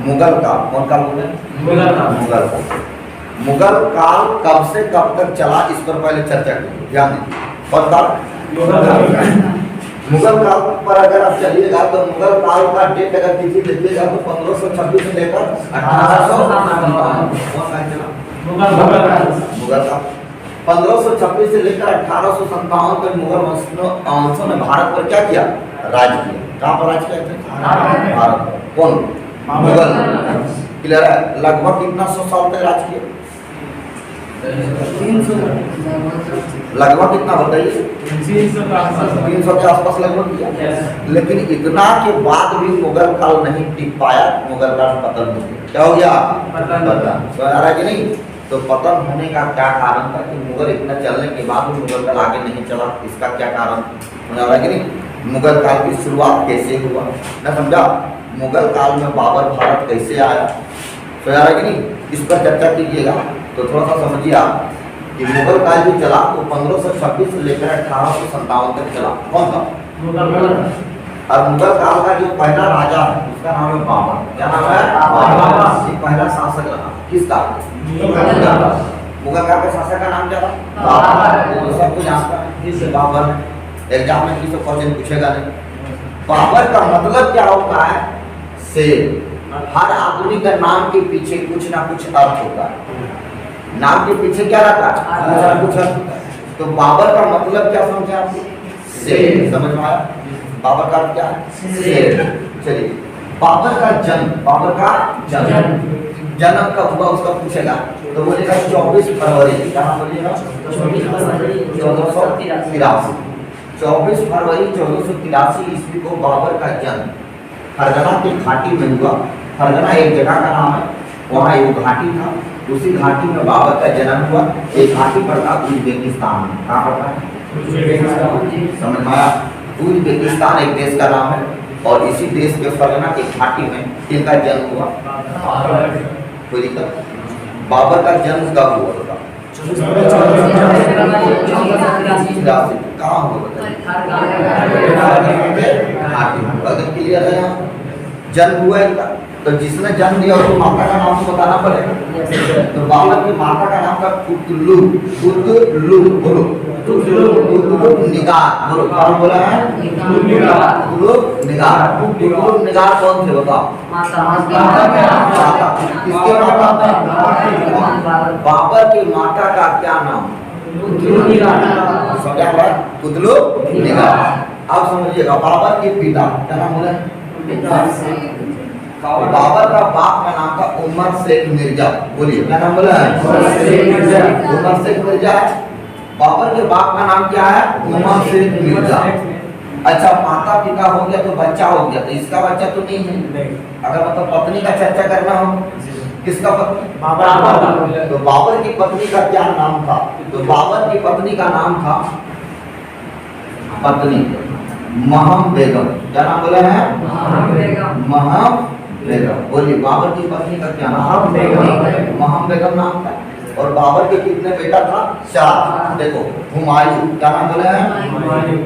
मुगल काल, कौन काल बोले? मुगल काल। मुगल काल। मुगल काल कब से कब तक चला, इस पर पहले चर्चा की, ध्यान दीजिए। कौन काल? मुगल काल पर अगर आप चलिएगा तो मुगल काल का डेट अगर तिथि देखिएगा तो 1526 से लेकर 1857 मुगल काल। 1526 से लेकर 1857 तक मुगल वंशों ने भारत पर क्या किया? राज किया। कहाँ पर राज किया थे? भारत पर। कौन? मुगल। क्लियर है? लगभग कितना 100 साल तक राज किया? लगभग कितना बताइए? 300 के आसपास लगभग किया। लेकिन इतना के बाद भी मुगल काल नहीं टिक पाया, मुगल काल पतन हो गया। क्या हो गया? पतन। तो आ रहा है कि नहीं? तो पतन होने का क्या कारण था कि मुगल इतना चलने के बाद भी मुगल काल आगे नहीं चला? इसका क्या कारण समझ आ रहा है कि नहीं? मुगल काल की शुरुआत कैसे हुआ ना, समझा? मुगल काल में बाबर भारत कैसे आया, समझ आ रहा है कि नहीं? इस पर चर्चा कीजिएगा तो थोड़ा सा समझिए आप कि मुगल काल जो चला वो 1526 से लेकर 1857 तक चला। कौन था? और मुगल काल का जो पहला राजा है उसका नाम है बाबर। क्या नाम है? बाबर। ये पहला शासक रहा। किसका? मुगल काल के शासक का नाम क्या था? बाबर। तो सबको जानता है बाबर। एग्जाम में किसी क्वेश्चन पूछेगा नहीं। बाबर का मतलब क्या होता है? शेर। हर आदमी का नाम के पीछे कुछ ना कुछ अर्थ होता है। नाम के पीछे क्या रहता है? कुछ अर्थ। तो बाबर का मतलब क्या समझे आप? शेर। समझ में आया? बाबर का क्या है? शेर। चलिए, बाबर का जन्म, बाबर का जन्म कब हुआ उसका पूछेगा तो बोलेगा 24 फरवरी। क्या बोलिएगा? 1483। 24 फरवरी 1483 ईस्वी को बाबर का जन्म फरगना की घाटी में हुआ। फरगना एक जगह का नाम है, वहाँ एक घाटी था, उसी घाटी में बाबर का जन्म हुआ। एक घाटी पड़ता उज्बेकिस्तान में। कहाँ पड़ता है? समझ में आया? उज्बेकिस्तान एक देश का नाम है और इसी देश के फरगना की घाटी में इनका जन्म हुआ। कोई दिक्कत? बाबर का जन्म कब हुआ था? कहाँ हुआ? क्लियर है? यहाँ जन्म हुआ इनका, तो जिसने जन्म दिया उसको माता का नाम तो बताना पड़ेगा। तो बाबर की माता का नाम था कुतलू। कुतलू बोलो। कुतलू निगार बोलो। क्या बोला है? कुतलू निगार। कुतलू निगार कौन थे बताओ? किसके माता? बाबर की माता का क्या नाम? समझा? कुतलू निगार। अब समझिएगा बाबर के पिता क्या नाम बोले? बाबर का बाप का नाम था उमर शेख मिर्जा। बोलिए क्या नाम बोला है? उमर शेख मिर्जा। बाबर के बाप का नाम क्या है? उमर शेख मिर्जा। अच्छा, माता पिता हो गया तो बच्चा हो गया, तो इसका बच्चा तो नहीं है। अगर मतलब पत्नी का चर्चा करना हो, किसका पत्नी? बाबर। तो बाबर की पत्नी का क्या नाम था? तो बाबर की पत्नी का नाम था पत्नी महम बेगम। क्या नाम बोला है? महम बेगम। बोलिए बाबर की पत्नी का क्या नाम? महम बेगम नाम था। और बाबर के कितने बेटा था? 4। देखो, हुमायूं। क्या नाम बोले हैं?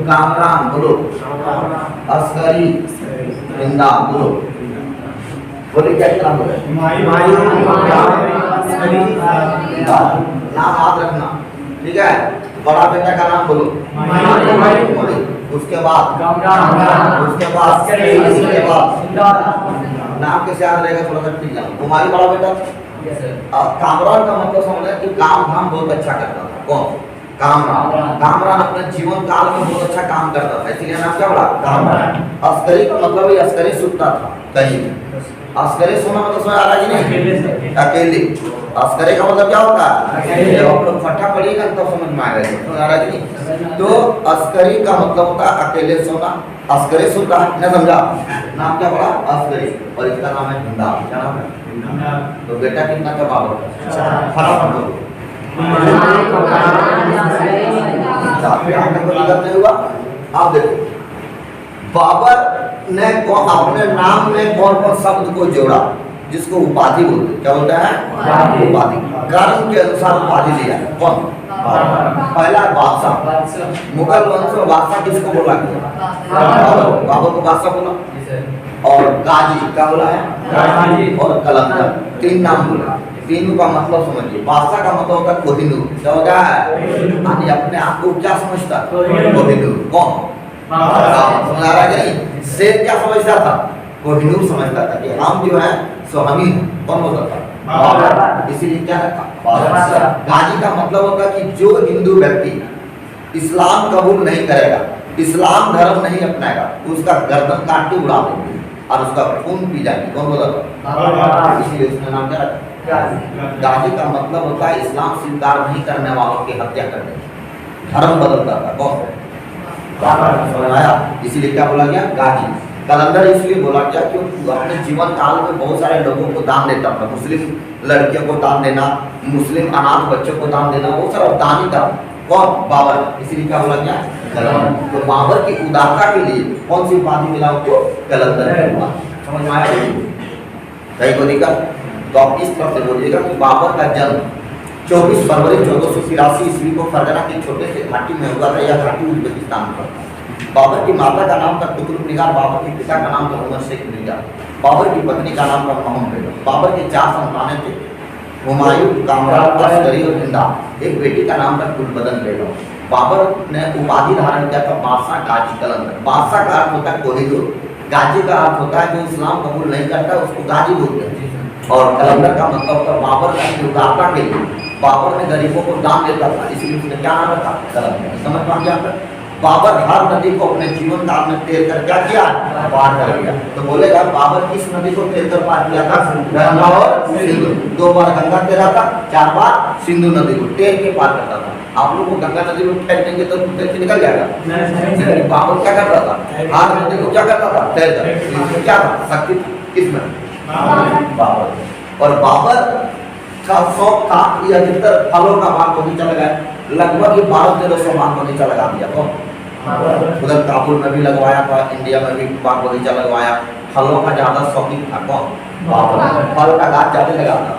कामरान बोलो। अस्करी हिंदा बोलो। बोलिए क्या नाम बोले? नाम याद रखना, ठीक है? बड़ा बेटा का नाम बोलो। उसके बाद नाम कैसे याद रहेगा? थोड़ा सा ठीक है। हुमायूं बड़ा बेटा था। कामरान का मतलब समझ कि काम धाम बहुत अच्छा करता था। कौन? कामरान। कामरान अपने जीवन काल में बहुत अच्छा काम करता था, इसलिए नाम क्या बोला? कामरान। अस्करी का मतलब है अस्करी सुनता था कहीं। अस्करी सोना मतलब समझ आ रहा है कि नहीं? अकेले। अस्करी का मतलब क्या होता है? जब आप लोग फट्टा पढ़िएगा तो समझ में आएगा। समझ आ रहा है कि नहीं? तो अस्करी का मतलब होता है अकेले सोना। अस्करी सुनता है ना, समझा? नाम क्या बोला? अस्करी। और इसका नाम है हिंदा। क्या नाम है? तो बेटा कितना था बाबर का? फटाफट बोलो। नहीं हुआ? आप देखो बाबर ने अपने नाम में कौन कौन शब्द को जोड़ा जिसको उपाधि बोलते? क्या बोलते हैं? उपाधि। कर्म के अनुसार उपाधि दिया। कौन? पहला बादशाह। मुगल वंश में बादशाह किसको बोला गया? बाबर को बादशाह बोला। और गाजी, क्या बोला है? गाजी। और कलंदर, 3 नाम बोला। तीनों का मतलब समझिए। बादशाह का मतलब होता है कोहिनूर, क्या होता है? यानी अपने आप को क्या समझता है? कोहिनूर। कौन? समझ आ रहा है कि नहीं? शेर क्या समझता था? कोहिनूर समझता था कि हम जो है सो हम ही हैं। कौन बोलता था? इसीलिए क्या रखा? बादशाह। गाजी का मतलब होता है कि जो हिंदू व्यक्ति इस्लाम कबूल नहीं करेगा, इस्लाम धर्म नहीं अपनाएगा, उसका गर्दन काट के उड़ा देंगे और उसका खून पी जाएंगे। कौन बोला था? इसीलिए उसका नाम क्या रखा? गाजी का मतलब होता है इस्लाम स्वीकार नहीं करने वालों की हत्या करने, धर्म बदलता था। कौन? समझ आया? इसीलिए क्या बोला गया? गाजी। कलंदर इसलिए बोला गया क्योंकि अपने जीवन काल में बहुत सारे लोगों को दान देता था। मुस्लिम लड़कियों को दान देना, मुस्लिम अनाथ बच्चों को दान देना, वो सारा दानी था। कौन? बाबर। इसीलिए क्या बोला गया? कलंदर। तो बाबर की उदारता के लिए कौन सी उपाधि मिला उसको? कलंदर। समझ में आया? कहीं को दिक्कत? तो आप इस तरह से बोलिएगा कि बाबर का जन्म 24 फरवरी 1483 ईस्वी को फरगना के छोटे से घाटी में हुआ था। यह घाटी उज्बेकिस्तान में पड़ता है। बाबर की माता का नाम था कुतुब निगार, बाबर के पिता का नाम था उमर शेख मिर्जा, बाबर की पत्नी का नाम था मोहम्मद बेगम। बाबर के 4 संतानें थे, हुमायूं, कामरान, अस्करी और हिंदा। एक बेटी का नाम था गुलबदन बेगम। बाबर ने उपाधि धारण किया था बादशाह गाजी कलंदर। बादशाह का अर्थ होता है कोहिनूर, गाजी का अर्थ होता है जो इस्लाम कबूल नहीं करता उसको गाजी बोलते हैं। और कलंदर का मतलब होता है बाबर का उदारता के लिए बाबर ने गरीबों को दान देता था, इसलिए उसने क्या नाम रखा? कलंदर। समझ पा गया? बाबर हर नदी को अपने जीवन काल में तैर कर क्या किया? पार कर लिया। तो बोलेगा बाबर किस नदी को तैर कर पार किया था? गंगा और सिंधु। 2 बार गंगा तैरा था, 4 बार सिंधु नदी को तैर के पार करता था। आप लोग को गंगा नदी में फेंक देंगे तो तैर के निकल जाएगा। लेकिन बाबर क्या करता था? हर नदी को क्या करता था? तैर कर। क्या था? शक्ति किसमें? बाबर। और बाबर का शौक था कि अधिकतर फलों का बाग बगीचा लगाए। लगभग 1200-1300 बाग बगीचा लगा दिया। तो उधर काबुल में भी लगवाया था, इंडिया में भी बाग बगीचा लगवाया। फलों का ज्यादा शौकीन था। कौन? बाबर। फल का गाछ ज्यादा लगाता।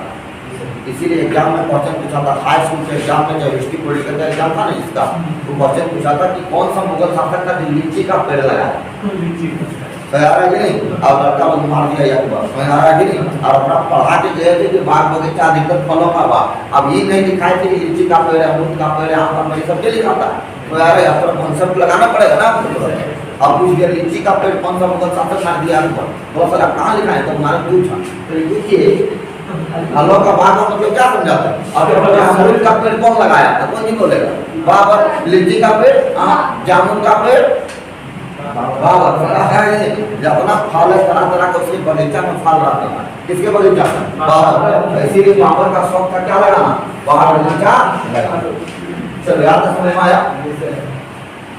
इसीलिए एग्जाम में क्वेश्चन पूछा था, हाई स्कूल के एग्जाम में जब हिस्ट्री पॉलिटिकल का एग्जाम था ना इसका, तो क्वेश्चन पूछा था कि कौन सा मुगल शासक था जो लीची का पेड़ लगाया? समझ आ रहा है कि नहीं? अब लड़का को मार दिया या समझ आ रहा है कि नहीं? और अपना पढ़ा के गए थे कि बाग बगीचा अधिकतर फलों का बाग। अब ये नहीं दिखाए थे कि लीची का पेड़ है, अमरूद का पेड़ है, आम का पेड़, सब के लिखा था। तो यार यहाँ पर कॉन्सेप्ट लगाना पड़ेगा ना। अब पूछ गया लीची का पेड़ कौन सा मुगल शासक मार दिया? बहुत सारा कहाँ लिखा है? तो हमारा पूछा तो ये फलों का बाग का मतलब क्या समझाता है? अब अमरूद का पेड़ कौन लगाया था? कौन नहीं बोलेगा? बाबर। लीची का पेड़, जामुन का पेड़, बाबर। जब अपना फल है तरह तरह का उसके बगीचा में फल रहते हैं। किसके बगीचा? बाबर। इसीलिए बाबर का शौक था क्या लगाना? बाहर बगीचा लगाना। चलो याद समझ में आया?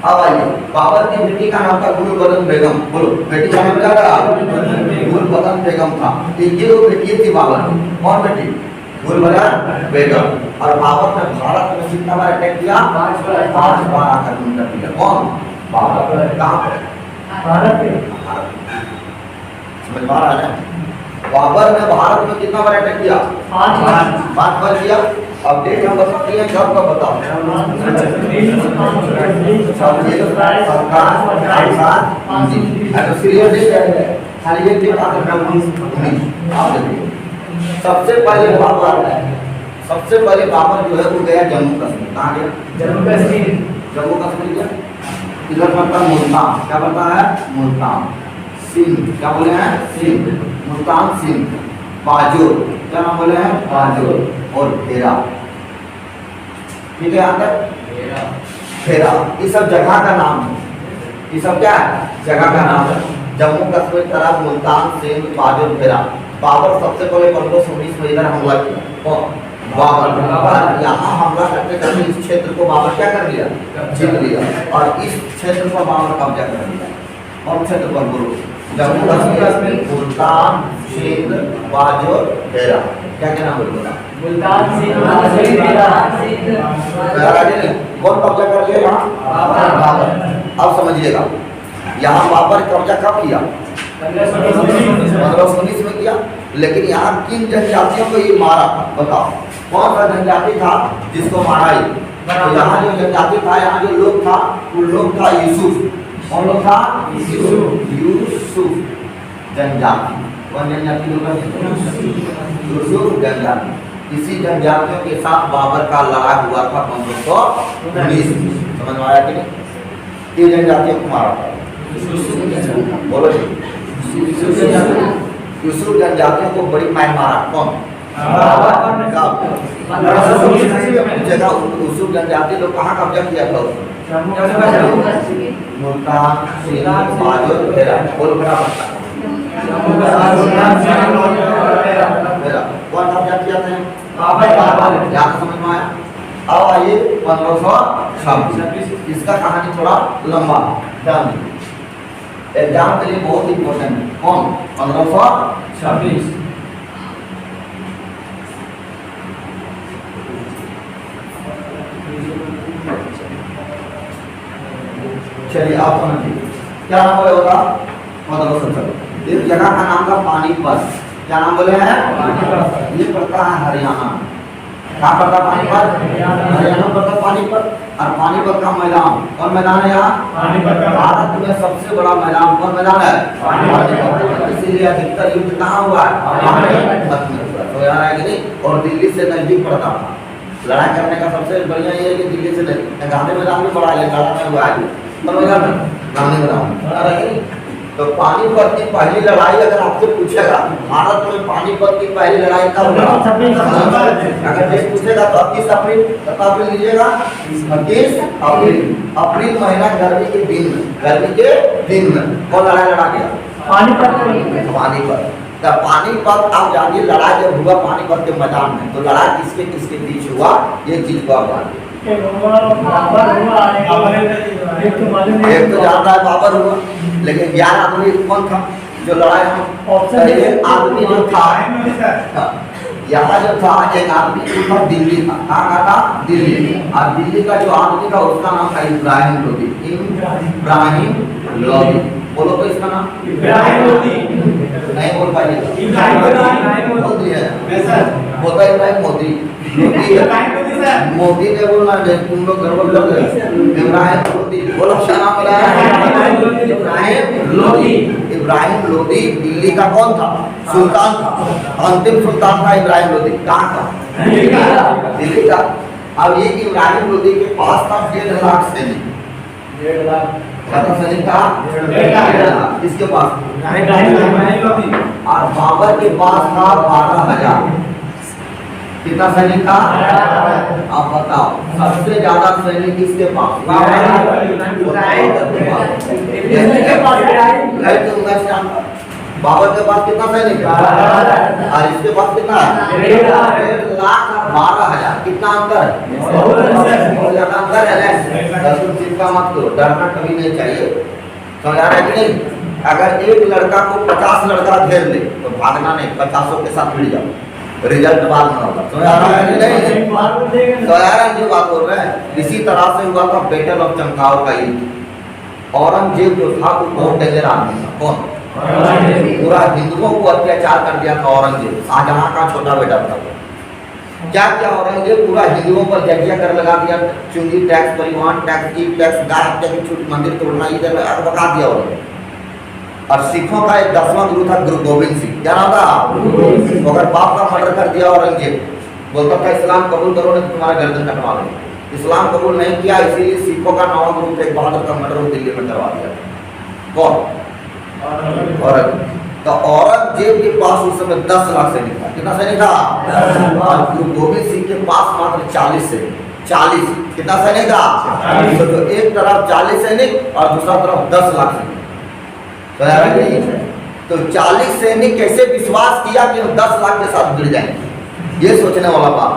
अब आइए, बाबर की बेटी का नाम था गुलबदन बेगम। बोलो, बेटी का नाम क्या था? गुलबदन बेगम था। ये वो बेटी थी बाबर। कौन बेटी? गुलबदन बेगम। और बाबर ने भारत में कितना बार अटैक किया? 5 बार आक्रमण कर दिया। कौन? बाबर। कहाँ पे? भारत में। समझ में आ रहा है? बाबर ने भारत में कितना बार अटैक किया? 5 बार किया। अब डेट हम बताते हैं, कब कब बताओ? सबसे पहले बाबर जो है वो गया जम्मू कश्मीर। कहाँ गया? जम्मू कश्मीर गया। इधर पड़ता है मुल्तान। क्या पड़ता है? मुल्तान। सिंध। क्या बोले हैं? सिंध। मुल्तान, सिंध। बाजोर। क्या नाम बोले हैं? बाजोर। और हेरा। ठीक है? यहाँ तक हेरा। ये सब जगह का नाम है। ये सब क्या है? जगह का नाम है। जम्मू कश्मीर तरफ मुल्तान, सिंध, बाजोर, हेरा। बाबर सबसे पहले 1519 में इधर हमला किया। कौन? बाबर। यहाँ हमला करते करते इस क्षेत्र को बाबर क्या कर लिया? जीत लिया। और इस क्षेत्र पर बाबर कब्जा कर लिया। और क्षेत्र पर गुरु जम्मू कश्मीर, मुल्तान, सिंध, बाजोर, हेरा। क्या क्या नाम बोलूँगा? मुल्तान, सिंध, बाजोर, हेरा। कौन कब्जा कर लिया यहाँ? बाबर। अब समझिएगा, यहाँ बाबर कब्जा कब किया? 1519 में किया। लेकिन यहाँ किन जनजातियों को ये मारा? बताओ, कौन सा जनजाति था जिसको मारा? तो यहाँ जो जनजाति था, यहाँ जो लोग था, वो लोग था यूसुफ। कौन लोग था? यूसुफ। जनजाति। कौन जनजाति लोग? यूसुफ जनजाति। इसी जनजातियों के साथ बाबर का लड़ाई हुआ था 1519। समझ में आया कि नहीं? ये जनजातियों को मारा था। बोलो जी। यूसुफ जनजातियों को बड़ी मार मारा। कौन? जगह यूसुफ जनजाति लोग कहाँ कब्जा किया था? मुल्तान, सीनान, बाजोर, हेरा। बोल बराबर। कौन कब्जा किया था? यहाँ समझ में आया? अब आइए 1526। इसका कहानी थोड़ा लंबा ध्यान दीजिए, एग्जाम के लिए बहुत इंपॉर्टेंट है। कौन? 1526। चलिए आप समझिए क्या नाम बोले होगा? 1526। एक जगह का नाम था पानीपत। क्या नाम बोले हैं? ये पड़ता है हरियाणा। क्या पड़ता पानीपत? हरियाणा पड़ता पानीपत। और पानीपत का मैदान कौन मैदान है? यहाँ भारत में सबसे बड़ा मैदान कौन मैदान है? पानीपत। इसीलिए अधिकतर युद्ध कहाँ हुआ है? पानीपत में हुआ। तो यार है कि नहीं? और दिल्ली से नजदीक पड़ता था। लड़ाई करने का सबसे बढ़िया ये है कि दिल्ली से नजदीक। गांधी मैदान में बड़ा है, गांधी में हुआ है, गांधी मैदान। तो पानीपत की पहली लड़ाई अगर आपसे पूछेगा भारत में पानीपत की पहली लड़ाई कब हुआ? अगर ये पूछेगा तो 30 अप्रैल। बता भी लीजिएगा 30 अप्रैल। अप्रैल महीना गर्मी के दिन में, गर्मी के दिन में कौन लड़ाई लड़ा गया? पानीपत। पानीपत आप जानिए लड़ाई जब हुआ पानीपत के मैदान में, तो लड़ाई किसके किसके बीच हुआ ये चीज को आप जानिए। एक तो जानता है बाबर हुआ, लेकिन 11 आदमी कौन था जो लड़ाई में? आदमी जो था यहाँ जो था एक आदमी था दिल्ली था। कहाँ था? दिल्ली। और दिल्ली का जो आदमी था उसका नाम था इब्राहिम लोदी। इब्राहिम लोदी। बोलो तो इसका नाम? इब्राहिम लोदी। नहीं बोल पाइए? मोदी है। बोलता इब्राहिम मोदी। मोदी ने बोलना है, तुम लोग गड़बड़ कर रहे हो। इब्राहिम लोदी। बोलो क्या नाम बोला? इब्राहिम लोदी। इब्राहिम लोदी दिल्ली का कौन था? सुल्तान था। अंतिम सुल्तान था इब्राहिम लोदी। कहाँ था? दिल्ली का। अब ये इब्राहिम लोदी के पास था 1.5 लाख सैनिक। 1.5 लाख सैनिक था। किसके पास? और बाबर के पास था 12,000। कितना सैनिक था? आप बताओ सबसे ज्यादा सैनिक किसके पास? बाबर के पास कितना सैनिक है? और इसके पास कितना है? 1.5 लाख और 12,000। कितना अंतर है? बहुत ज्यादा अंतर है। चिंता मत करो, डरना कभी नहीं चाहिए। समझ आ रहा है कि नहीं? अगर एक लड़का को 50 लड़का घेर ले तो भागना नहीं, 50 के साथ भिड़ जाओ, रिजल्ट बाद में होगा। तो यार जो बात बोल रहे हैं इसी तरह से हुआ था बैटल ऑफ चमकाव का युद्ध। औरंगजेब जो था वो बहुत डेंजर आदमी था। कौन? पूरा हिंदुओं को अत्याचार कर दिया था औरंगजेब। शाहजहां का छोटा बेटा था। क्या क्या औरंगजेब पूरा हिंदुओं पर जजिया कर लगा दिया। चुंगी टैक्स, परिवहन टैक्स, ईट टैक्स, गाय हत्या की छूट, मंदिर तोड़ना, इधर बता दिया औरंगजेब। और सिखों का एक 10वां गुरु था गुरु गोविंद सिंह। क्या नाम था? तो अगर बाप का मर्डर कर दिया औरंगजेब, बोलता था इस्लाम कबूल करो नहीं तो तुम्हारा गर्दन कटवा लो। इस्लाम कबूल नहीं किया, इसीलिए सिखों का 9वां गुरु तेग बहादुर का मर्डर दिल्ली में करवा दिया। कौन? औरंगजेब। तो औरंगजेब के पास उस समय 10 लाख सैनिक था। कितना सैनिक था? और गुरु गोविंद सिंह के पास मात्र 40 सैनिक। 40। कितना सैनिक था? तो एक तरफ 40 सैनिक और दूसरा तरफ 10 लाख सैनिक। तो 40 सैनिक कैसे विश्वास किया कि हम 10 लाख के साथ गिर जाएंगे? ये सोचने वाला बात।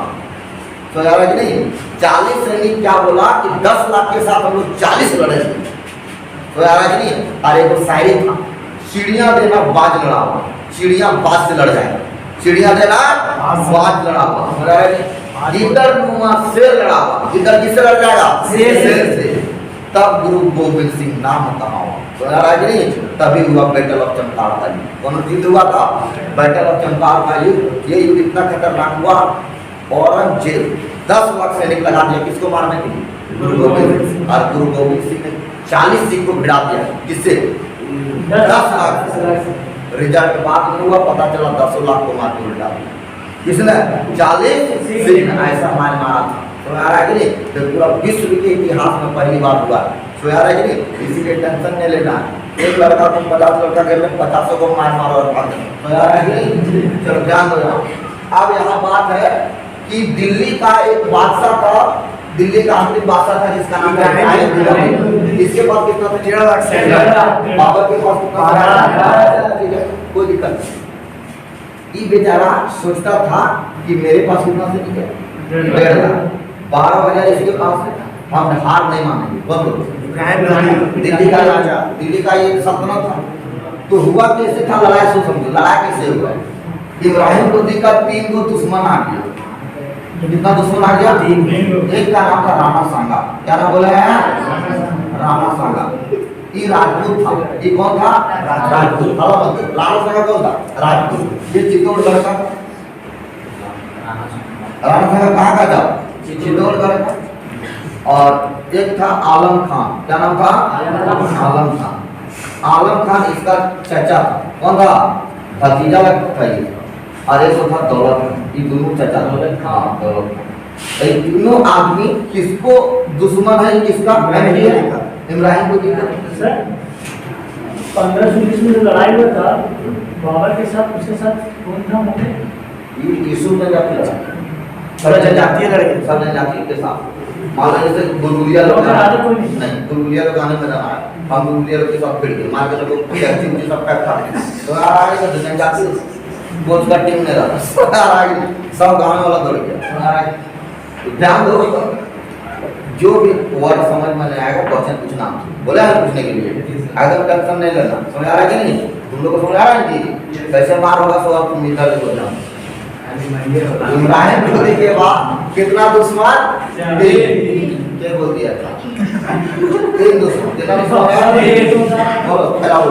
तो यार कि नहीं 40 सैनिक क्या बोला कि 10 लाख के साथ हम लोग 40 लड़ेंगे। तो यार कि नहीं। अरे वो शायरी था, चिड़िया देना बाज लड़ा हुआ, चिड़िया बाज से लड़ जाएगा। चिड़िया देना बाज लड़ा हुआ, गिद्दड़ नुमा शेर लड़ा हुआ। गिद्दड़ किससे लड़ जाएगा? शेर से। तब गुरु गोविंद सिंह नाम कहा हुआ। तो यार नहीं तभी हुआ बैटल ऑफ चमकार का युद्ध। कौन युद्ध हुआ था? बैटल ऑफ चमकार का युद्ध। ये युद्ध इतना खतरनाक हुआ, औरंगजेब 10 लाख सैनिक लगा दिया किसको मारने के लिए? गुरु गोविंद सिंह। और गुरु गोविंद सिंह ने 40 सिख को भिड़ा दिया। किससे? 10 लाख। रिजल्ट बाद में हुआ, पता चला 10 लाख को मार के उल्टा दिया। किसने? 40 सिंह ऐसा मार मारा था। तो आ रहा है कि नहीं? तो पूरा विश्व के इतिहास में पहली बार हुआ। तो आ रहा है कि नहीं? इसी के टेंशन नहीं लेना है। एक लड़का को 50 लड़का के में 50 को मार मारो और भाग जाओ। तो आ रहा है कि नहीं? चलो ध्यान दो। अब यहाँ बात है कि दिल्ली का एक बादशाह था, दिल्ली का अंतिम बादशाह था जिसका नाम है, इसके पास कितना था? 1.5 लाख से। बाबर के पास कितना था? ठीक है, कोई दिक्कत नहीं। ये बेचारा सोचता था कि मेरे पास कितना से ठीक है 1.5 लाख, 12,000 इसके पास है, हम हार नहीं मानेंगे। बोलो दिल्ली का राजा, दिल्ली का ये सल्तनत था। तो हुआ कैसे था? लड़ाई सो समझो, लड़ाई कैसे हुआ? इब्राहिम लोदी का 3 गो दुश्मन आ गया। कितना दुश्मन आ गया? 3। एक का नाम था राणा सांगा। क्या नाम बोला है? राणा सांगा। ये राजपूत था। ये कौन था? राजपूत। राणा सांगा कौन था? राजपूत। ये चित्तौड़गढ़ का। राणा सांगा कहाँ का था? चित्तौड़गढ़ का। और एक था आलम खान। क्या नाम था? आलम खान। आलम खान इसका चाचा था। कौन था? भतीजा लगता था ये। और एक था दौलत खान। ये दोनों चाचा। दौलत खान। ये तीनों आदमी किसको दुश्मन है? किसका? इब्राहिम को। सर 1520 में जो लड़ाई हुआ था बाबर के साथ, उसके साथ कौन था? ये यीशु ने क्या किया? सब जनजातीय लड़के, सब जनजातीय के साथ। मान लो जैसे गुलगुलिया लोग नहीं, गुलगुलिया लोग आने में जाना है, हम गुलगुलिया लोग के साथ फिर गए, मार के लोग टैक्सी मुझे सब पैक खा तो आगे तो जनजातीय कोच का टीम ने रहा आगे सब गांव वाला दौड़ गया। ध्यान दो, जो भी वर्ड समझ में नहीं आएगा क्वेश्चन पूछना, बोला है पूछने के लिए, एकदम टेंशन नहीं लेना। समझ आ रहा है कि नहीं? तुम लोग को समझ आ रहा है कि कैसे मार होगा? सवाल तुम इधर को बोलना। इब्राहिम लोदी के बाद कितना दुश्मन? 3। क्या बोल दिया था? 3 दुश्मन। कितना दुश्मन? बोलो फैलाओ।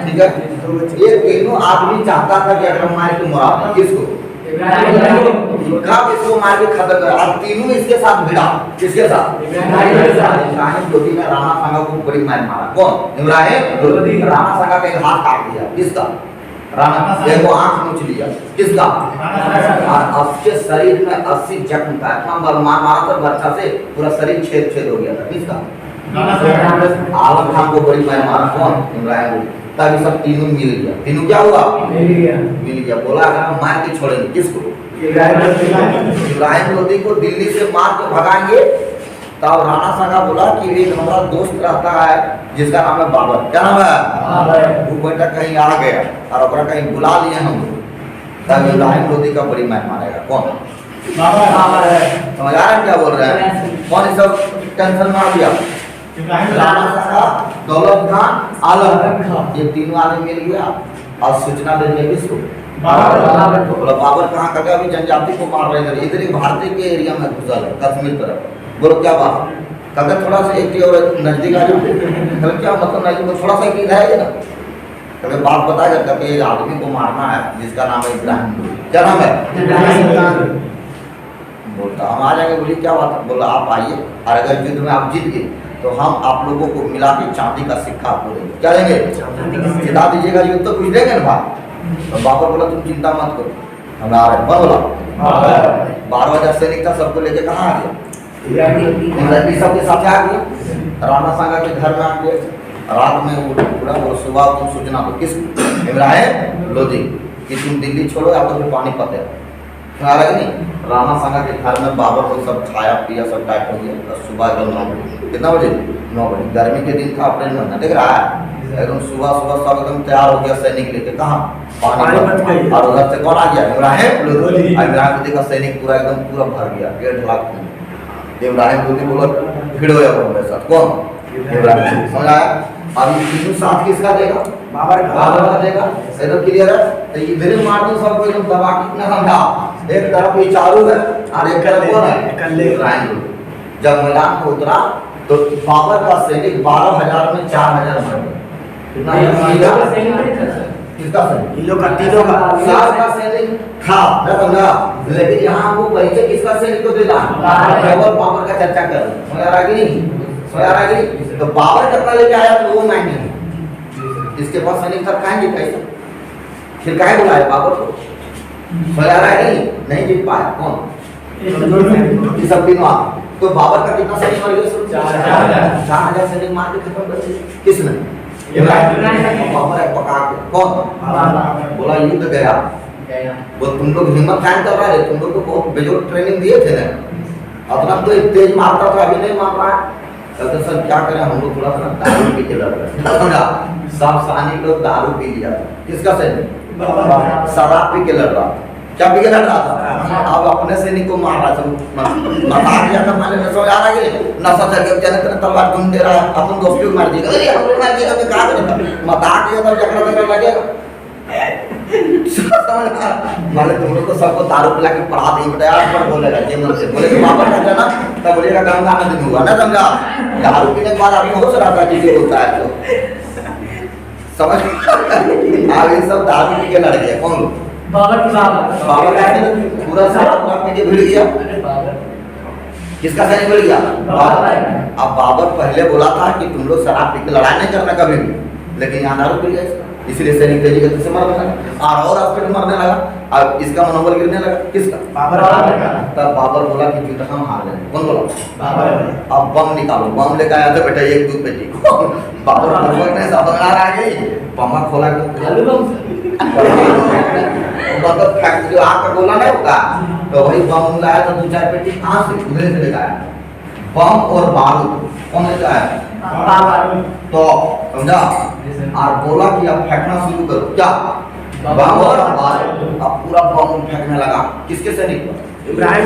ठीक है, ये तीनों आदमी चाहता था कि अगर मार के मुरा किसको? इसको मार के खत्म कर। अब तीनों इसके साथ भिड़ा। किसके साथ? इब्राहिम लोदी ने राणा सांगा को बड़ी मार मारा। कौन? इब्राहिम लोदी। राणा सांगा का एक हाथ काट दिया। किसका? राणा। एक आंख नोच लिया। किसका? और उसके शरीर में 80 जख्म था। इतना मारा था बच्चा से पूरा शरीर छेद हो गया था। किसका? आलम खान को बड़ी मार मारा। कौन? इब्राहिम लोदी। तभी सब तीनों मिल गया। तीनों क्या हुआ? मिल गया। बोला अगर हम मार के छोड़ेंगे किसको? इब्राहिम लोदी को दिल्ली से मार के भगाएंगे। तब राणा सांगा बोला कि एक हमारा दोस्त रहता है जिसका नाम है बाबर। क्या नाम है? वो बेटा कहीं आ गया और अपना कहीं बुला लिए हम लोग, तब इब्राहिम लोदी का बड़ी मार मारेगा। कौन? बाबर है। समझ आ रहे हैं क्या बोल रहे हैं? कौन सब टेंशन मार दिया? राणा सांगा, दौलत खान, आलम खान, ये तीनों आदमी मिल गया और सूचना देंगे किसको? बाबर। बाबर कहाँ का? अभी जनजाति को मार रहे हैं। इधर ही भारतीय के एरिया में घुसा है, कश्मीर तरफ। बोलो क्या बात? कभी थोड़ा सा एक और नजदीक आ जाओ। कभी क्या मतलब नहीं, तो थोड़ा सा एक रहेगा ना। कभी बात बता जाता कि एक आदमी को मारना है जिसका नाम है इब्राहिम। क्या नाम है? बोलता हम आ जाएंगे। बोली क्या बात? बोला आप आइए और अगर युद्ध में आप जीत गए तो हम आप लोगों को मिला के चांदी का सिक्का आपको देंगे। क्या देंगे? जिता दीजिएगा युद्ध तो कुछ देंगे ना भाई। तो बाबर बोला तुम चिंता मत करो, हम आ रहे हैं। बोला 12,000 सैनिक था, सबको लेके कहाँ आ गया? सबके साथ आ गया। राणा सांगा के घर में आ गए। रात में वो पूरा और सुबह तुम सूचना दो किसको? इब्राहिम लोदी कि तुम दिल्ली छोड़ो या तो फिर पानीपत है। आ रहा है नहीं? राणा सांगा के घर में बाबर को सब खाया पिया सब टाइट हो गया। और सुबह एकदम 9 बजे। कितना बजे? 9 बजे। गर्मी के दिन था, अप्रैल महीना, देख रहा है एकदम सुबह सब एकदम तैयार हो गया सैनिक लेके। कहाँ? पानीपत। और उधर से कौन आ गया? इब्राहिम लोदी। इब्राहिम लोदी का सैनिक पूरा एकदम पूरा भर गया, 1.5 लाख। इब्राहिम लोदी बोला भिड़ो या मेरे साथ। कौन? इब्राहिम। समझ आया? अब ये तीनों साथ किसका देगा? बाबर का देगा। एकदम क्लियर है? तो इधर मार दो सबको एकदम दबा के। कितना समझा? एक तरफ ये चालू है और एक तरफ कौन है? इब्राहिम लोदी। जब मैदान में उतरा तो बाबर का सैनिक 12,000 में 4,000 मर गए। कितना? किसका सैनिक? इन लोग का, तीनों का, सात का सैनिक था ना समझा। लेकिन यहाँ हमको परिचय किसका सैनिक को देना? केवल बाबर का चर्चा कर। समझ आ रहा है कि नहीं? समझ आ रहा है कि नहीं? तो बाबर कितना लेके आया तो वो महंगे नहीं, इसके पास सैनिक सब खाएंगे पैसा, फिर काहे बुलाया बाबर को? समझ आ रहा है नहीं जीत पाया कौन? ये सब तीनों आप तो बाबर का कितना सैनिक मर गया? 4,000 सैनिक मार के खत्म कर दिए। किसने? बाबर है पका के। कौन बोला युद्ध गया? वो तुम लोग हिम्मत कायम कर रहे, तुम लोग को बहुत बेजोड़ ट्रेनिंग दिए थे ना, अपना तो तेज मारता था, अभी नहीं मार रहा है। तो सर क्या करें, हम लोग थोड़ा सा दारू पी के लड़ रहे, सब सैनिक लोग दारू पी लिया। किसका सैनिक? शराब पी के लड़ रहा, क्या पी के लड़ रहा था? अब अपने सैनिक को मार रहा था, मजाक किया था, मैंने नशा आ रहा है, नशा चढ़ के जने तेरे तलवार ढूंढ दे रहा है, अपन दोस्तों को मार देगा, अरे हम लोग मार देगा, मैं कहां करूं? मजाक किया था, झगड़ा करने लगेगा। माने तुम लोग को सबको दारू पिला के पढ़ा दी, बेटा पर बोलेगा जे मन से बोले, बाबर का जाना तब बोलेगा गंगा नदी में हुआ ना, समझा? दारू पीने के बाद आदमी होश रहा था कि होता है तो समझ अब ये सब दारू पी के लड़ गया। कौन लोग? बाबर की बाबर का पूरा शराब पी के भिड़ गया। किसका सैनिक भिड़ गया? अब बाबर पहले बोला था कि तुम लोग शराब पी के लड़ाई नहीं करना कभी भी, लेकिन यहाँ दारू पी गया, इसलिए सैनिक तेजी गति से मरने लगा और हॉस्पिटल मरने लगा। अब इसका मनोबल गिरने लगा। किसका? बाबर का। तब बाबर बोला कि युद्ध हम हार गए। कौन बोला? बाबर। अब बम निकालो, बम लेकर आया था बेटा, एक दूध पेटी। बाबर पूर्वक ने सब बना रहा है, बम खोला मतलब फैक्ट जो आग का गोला नहीं होगा, तो वही बम लाया था 2-4 पेटी, कहाँ से? उधर से लेकर आया बम और बारूद। कौन लेकर आया? तो समझा, और बोला कि अब फेंकना शुरू करो। क्या? बम और बारूद। अब पूरा बम फेंकने लगा। किसके सैनिक? इब्राहिम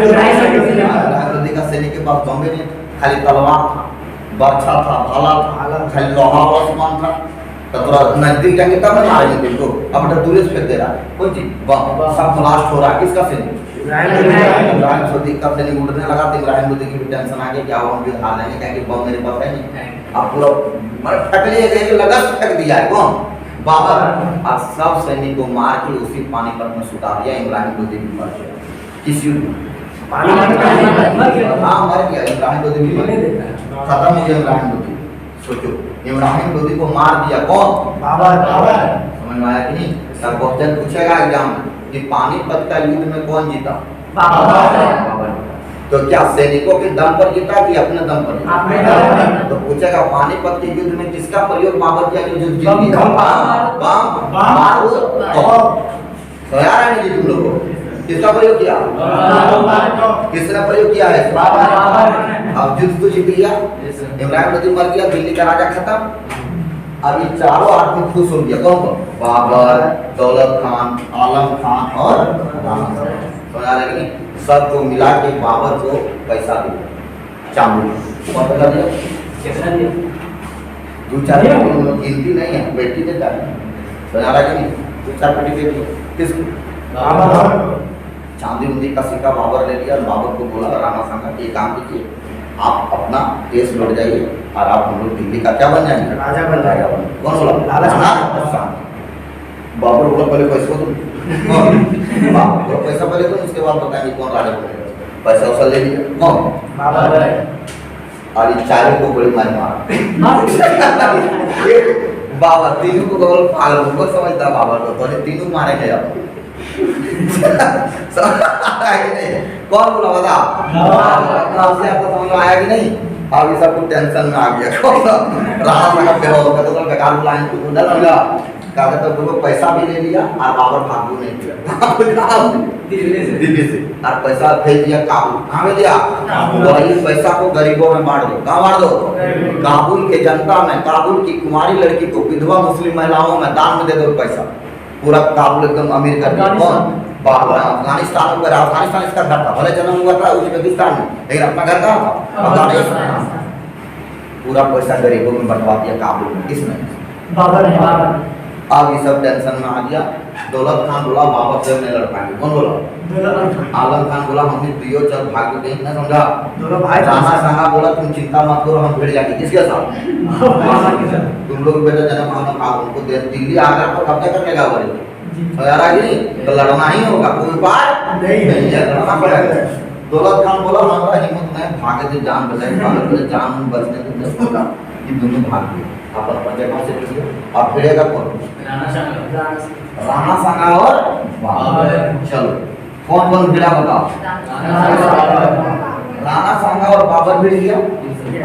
लोधी का सैनिक के पास बम नहीं, खाली तलवार था, बर्छा था, भाला था, खाली लोहा और सामान था। तो थोड़ा नजदीक जाके तब मारेंगे तुमको, अब तो दूर से फेंक दे रहा है कोई चीज, बम सब ब्लास्ट हो रहा है। किसका सैनिक? इब्राहिम लोधी का सैनिक उड़ने लगा। तो इब्राहिम लोधी की भी टेंशन आ गई, क्या हम भी हार लेंगे, क्या कि बम मेरे पास है नहीं। अब पूरा मतलब फेंक लिए, लगा फेंक दिया है। कौन? बाबर। और सब सैनिक को मार के उसी पानीपत में सुता दिया। इब्राहिम लोधी भी मर गया। किस युद्ध में? हाँ मर गया इब्राहिम लोधी भी, खत्म हो गया इब्राहिम लोधी। सोचो, इब्राहिम लोधी को मार दिया कौन? बाबर। समझ में आया कि नहीं? सब क्वेश्चन पूछेगा एग्जाम में कि पानीपत का युद्ध में कौन जीता? बाबर। तो क्या सैनिकों के दम पर जीता कि अपने दम पर जीता? तो पूछेगा पानीपत के युद्ध में किसका प्रयोग बाबर किया जो जीत गया? बम, बारूद। तो यार है नहीं तुम लोग को किसका प्रयोग किया? किसने प्रयोग किया है? अब युद्ध तो जीत गया, इब्राहिम लोधी मर गया, दिल्ली का राजा खत्म। अब ये चारों आदमी खुश हो गया। कौन कौन? बाबर, दौलत खान, आलम खान और समझा रहे नहीं? सबको मिला के बाबर को पैसा दिया, चांदी। कौन पैसा दिया? कितना दिया? 2-4 गिनती नहीं है, बेटी देता है। समझा रहा कि नहीं? 2-4 पेटी दे दी। किसको? बाबर। चांदी उंदी का सिक्का बाबर ले लिया। बाबर को बोला, राणा सांगा कि काम कीजिए, आप अपना देश लौट जाइए और आप हम लोग दिल्ली का क्या बन जाएंगे? राजा बन जाएगा। कौन बोला? बाबर बोला पहले पैसा दो, बाबर पैसा पहले दो, उसके बाद बताएंगे कौन राजा बनेगा। पैसा वैसा ले लिया। कौन? बाबर। और इन चारों को बड़ी मार बाबा तीनों को केवल पागल को समझता बाबर को, तो तीनों मारे गए। अब कौन बोला बता? आपसे आपको समझ में आया कि नहीं? अब ये सब कुछ टेंशन में आ गया। राणा साहब तो बेकार बुलाएं तो डर लगा, कहते तो लोग पैसा भी ले लिया और बाबर भागू नहीं किया दिल्ली से, और पैसा भेज दिया काबुल। कहाँ भेज दिया? वही पैसा को गरीबों में बांट दो। कहाँ बांट दो? काबुल के जनता में, काबुल की कुमारी लड़की को, विधवा मुस्लिम महिलाओं में दान में दे दो पैसा। पूरा काबुल एकदम अमीर कर दिया। कौन? बाबर। अफगानिस्तान में, अफगानिस्तान इसका घर था, भले जन्म हुआ था उज्बेकिस्तान में, लेकिन अपना घर था अफगानिस्तान। पूरा पैसा गरीबों में बंटवा दिया काबुल में। किसने? बाबर। अब ये सब टेंशन में आ गया। दौलत खान बोला बाबर से नहीं लड़ पाएंगे। कौन बोला? आलम खान बोला हम भी दियो चल भाग गए ना, समझा? दोनों भाई। राणा सांगा बोला तुम चिंता मत करो, हम भिड़ जाएंगे। किसके साथ? तुम लोग बेटा जन्म हम आप उनको दिल्ली आगरा पर कब्जा कर लेगा बोले तो यार आगे तो लड़ना ही होगा, कोई उपाय नहीं है, लड़ना पड़ेगा। दौलत खान बोला हमारा हिम्मत नहीं, भागे थे जान बचाए, जान बचने ये दोनों भाग गए अपन पंजाब से लीजिए और भिड़ेगा कौन राणा सांगा और बाबर। चलो कौन कौन भिड़ा बताओ। राणा सांगा और बाबर भिड़ गया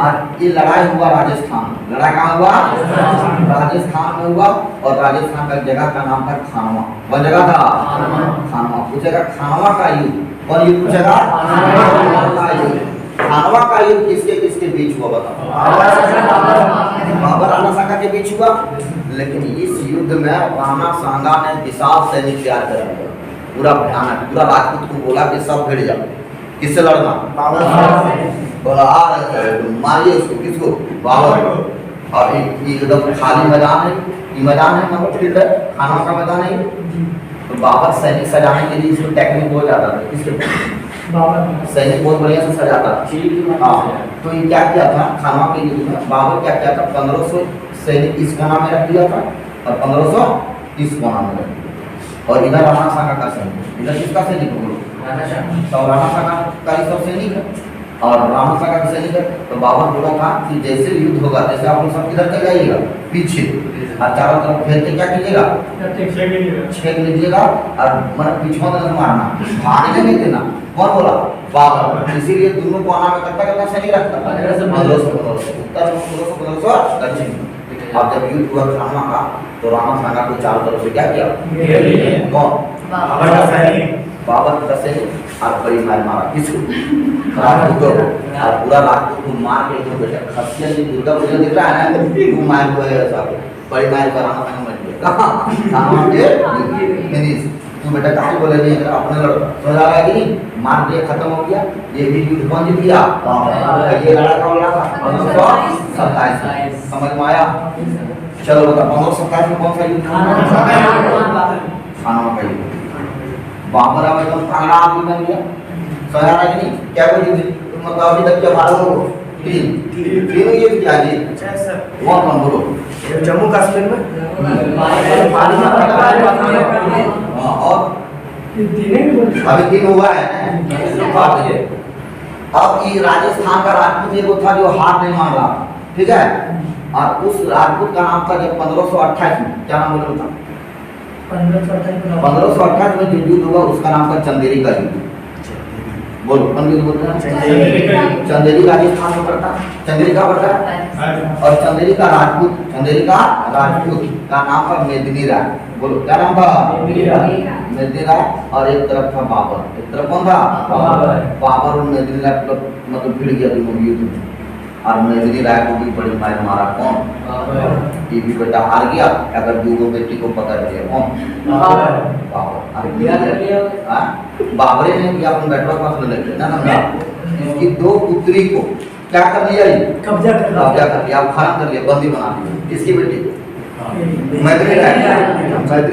और ये लड़ाई हुआ राजस्थान। लड़ाई कहाँ हुआ राजस्थान में हुआ और राजस्थान का जगह का नाम था खानवा। वह जगह था खानवा। पूछेगा खानवा का युद्ध कौन युद्ध पूछेगा खानवा का युद्ध किसके किसके बीच हुआ बताओ। बाबर राणा सांगा के बीच हुआ लेकिन इस युद्ध में राणा सांगा ने विशाल सैनिक तैयार कर लिया पूरा भयानक। पूरा राजपूत को बोला कि सब भिड़ जाओ। किससे लड़ना बोला आ रहे मारिए उसको किसको बाबर। और एकदम खाली मैदान है ये मैदान है मतलब फील्ड है खानवा का मैदान है। तो बाबर सैनिक सजाने के लिए इसको टेक्निक बहुत ज्यादा था। किसके सैनिक बहुत बढ़िया से सजाता था। हाँ तो ये क्या किया था खानवा के युद्ध में बाबर क्या किया था 1500 सैनिक इस कोना में रख दिया था और 1500 इस कोना में रख दिया और इधर राणा सांगा का सैनिक इधर किसका सैनिक बोलो तो राणा सांगा का ही सब सैनिक है और राणा सांगा का सैनिक है। तो बाबर बोला था कि जैसे युद्ध होगा जैसे आप लोग सब किधर चले जाइएगा पीछे और चारों तरफ घेर के क्या कीजिएगा छेद लीजिएगा और मतलब पीछे मारना भागने नहीं देना। कौन बोला बाबर। इसीलिए दोनों कोना में कितना सैनिक रखता था 1500 दक्षिण। अब जब युद्ध हुआ खानवा का तो राणा सांगा को चारों तरफ से क्या किया कौन बाबर का सैनिक और बड़ी मार मारा किसको राजपूत को और पूरा राजपूत को मार के तो बेटा खसिया जी दुर्गा पूजा दिख रहा है ना तू मार को है ऐसा बड़ी मार का राणा सांगा मर गया कहां खानवा के फिनिश। तू बेटा काहे बोले नहीं अपने लड़का सोचा रहा कि मार दिया खत्म हो गया। ये भी युद्ध कौन जीत गया ये लड़ा कौन लड़ा था 1527 समझ में आया। चलो बता 1527 में कौन सा युद्ध खानवा का युद्ध। बाबर अब एकदम तगड़ा आदमी बन गया सोचा रहा कि नहीं क्या कोई युद्ध मतलब अभी तक क्या भारत हो तीन ये क्या जी कौन कौन बोलो जम्मू कश्मीर में और अभी 3 हुआ है अब ये राजस्थान का राजपूत एक था जो हार नहीं मान रहा ठीक है और उस राजपूत का नाम था जब 1528 में क्या नाम बोले था 1528 में जो युद्ध हुआ उसका नाम था चंदेरी का युद्ध। बोलो कौन युद्ध बोलते हैं चंदेरी राजस्थान में पड़ता चंदेरी का पड़ता और चंदेरी का राजपूत का नाम था मेदिनी राय। बोलो क्या नाम था मेदिनी राय और एक तरफ था बाबर। एक तरफ कौन था बाबर और मेदिनी राय मतलब भिड़ गया दोनों युद्ध में और मेदिनी राय को भी बड़ी मार मारा कौन ये भी बेटा हार गया अगर दूगो बेटी को पकड़ लिया कौन बाबरे ने किया अपन बेटवा पास में लग ना समझा इसकी 2 पुत्री को क्या कर लिया कब्जा कर लिया अपहरण कर लिया बंदी बना दिया। किसकी बेटी मैत्री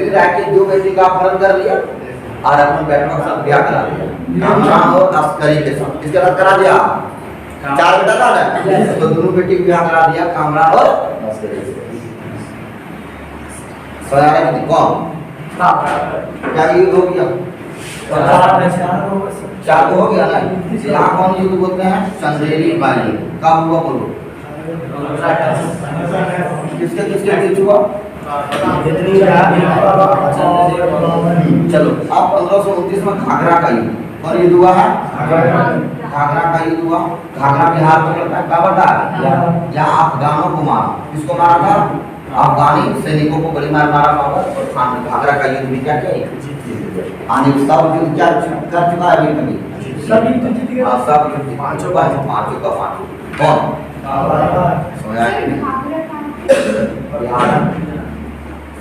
राय की 2 बेटी का अपहरण कर लिया और अपन बेटवा के साथ ब्याह करा दिया कामरान और अस्करी के साथ। किसके साथ करा दिया 4 बेटा था ना तो दोनों बेटी को ब्याह करा दिया कामरान और अस्करी से। सोया की कौन क्या युद्ध हो गया 4 हो गया ना। यहाँ कौन युद्ध बोलते हैं चंदेरी का युद्ध कब हुआ बोलो किसके किसके बीच हुआ चलो अब 1529 में घाघरा का युद्ध कौन युद्ध हुआ है घाघरा का युद्ध हुआ। घाघरा बिहार में पड़ता है क्या बता यहाँ अफगानों को मारा किसको मारा था अफगानी सैनिकों को बड़ी मार मारा बाबर और घाघरा का युद्ध भी क्या किया आने सब युद्ध क्या कर चुका है अभी कभी सब युद्ध जीत गया सब युद्ध पांचों का कौन सोया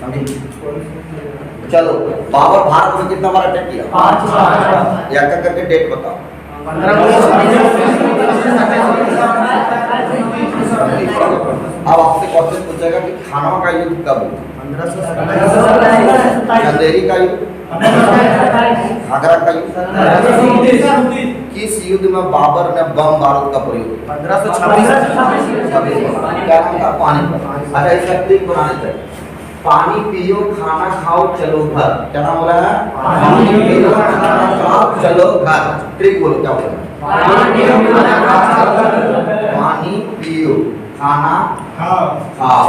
समझे। चलो बाबर भारत में कितना बार अटैक किया 5 या करके डेट बताओ 15 अब आपसे क्वेश्चन पूछेगा कि खानवा का युद्ध कब हुआ 1527 चंदेरी का युद्ध घाघरा का युद्ध किस युद्ध में बाबर ने बम बारूद का प्रयोग 1526 क्या नाम था पानीपत। अच्छा इसका ट्रिक बनाने चाहिए पानी पियो खाना खाओ चलो घर क्या नाम बोला है पानी पियो खाना खाओ चलो घर। ट्रिक बोलो क्या बोला पानी पियो खाना हाँ खाओ।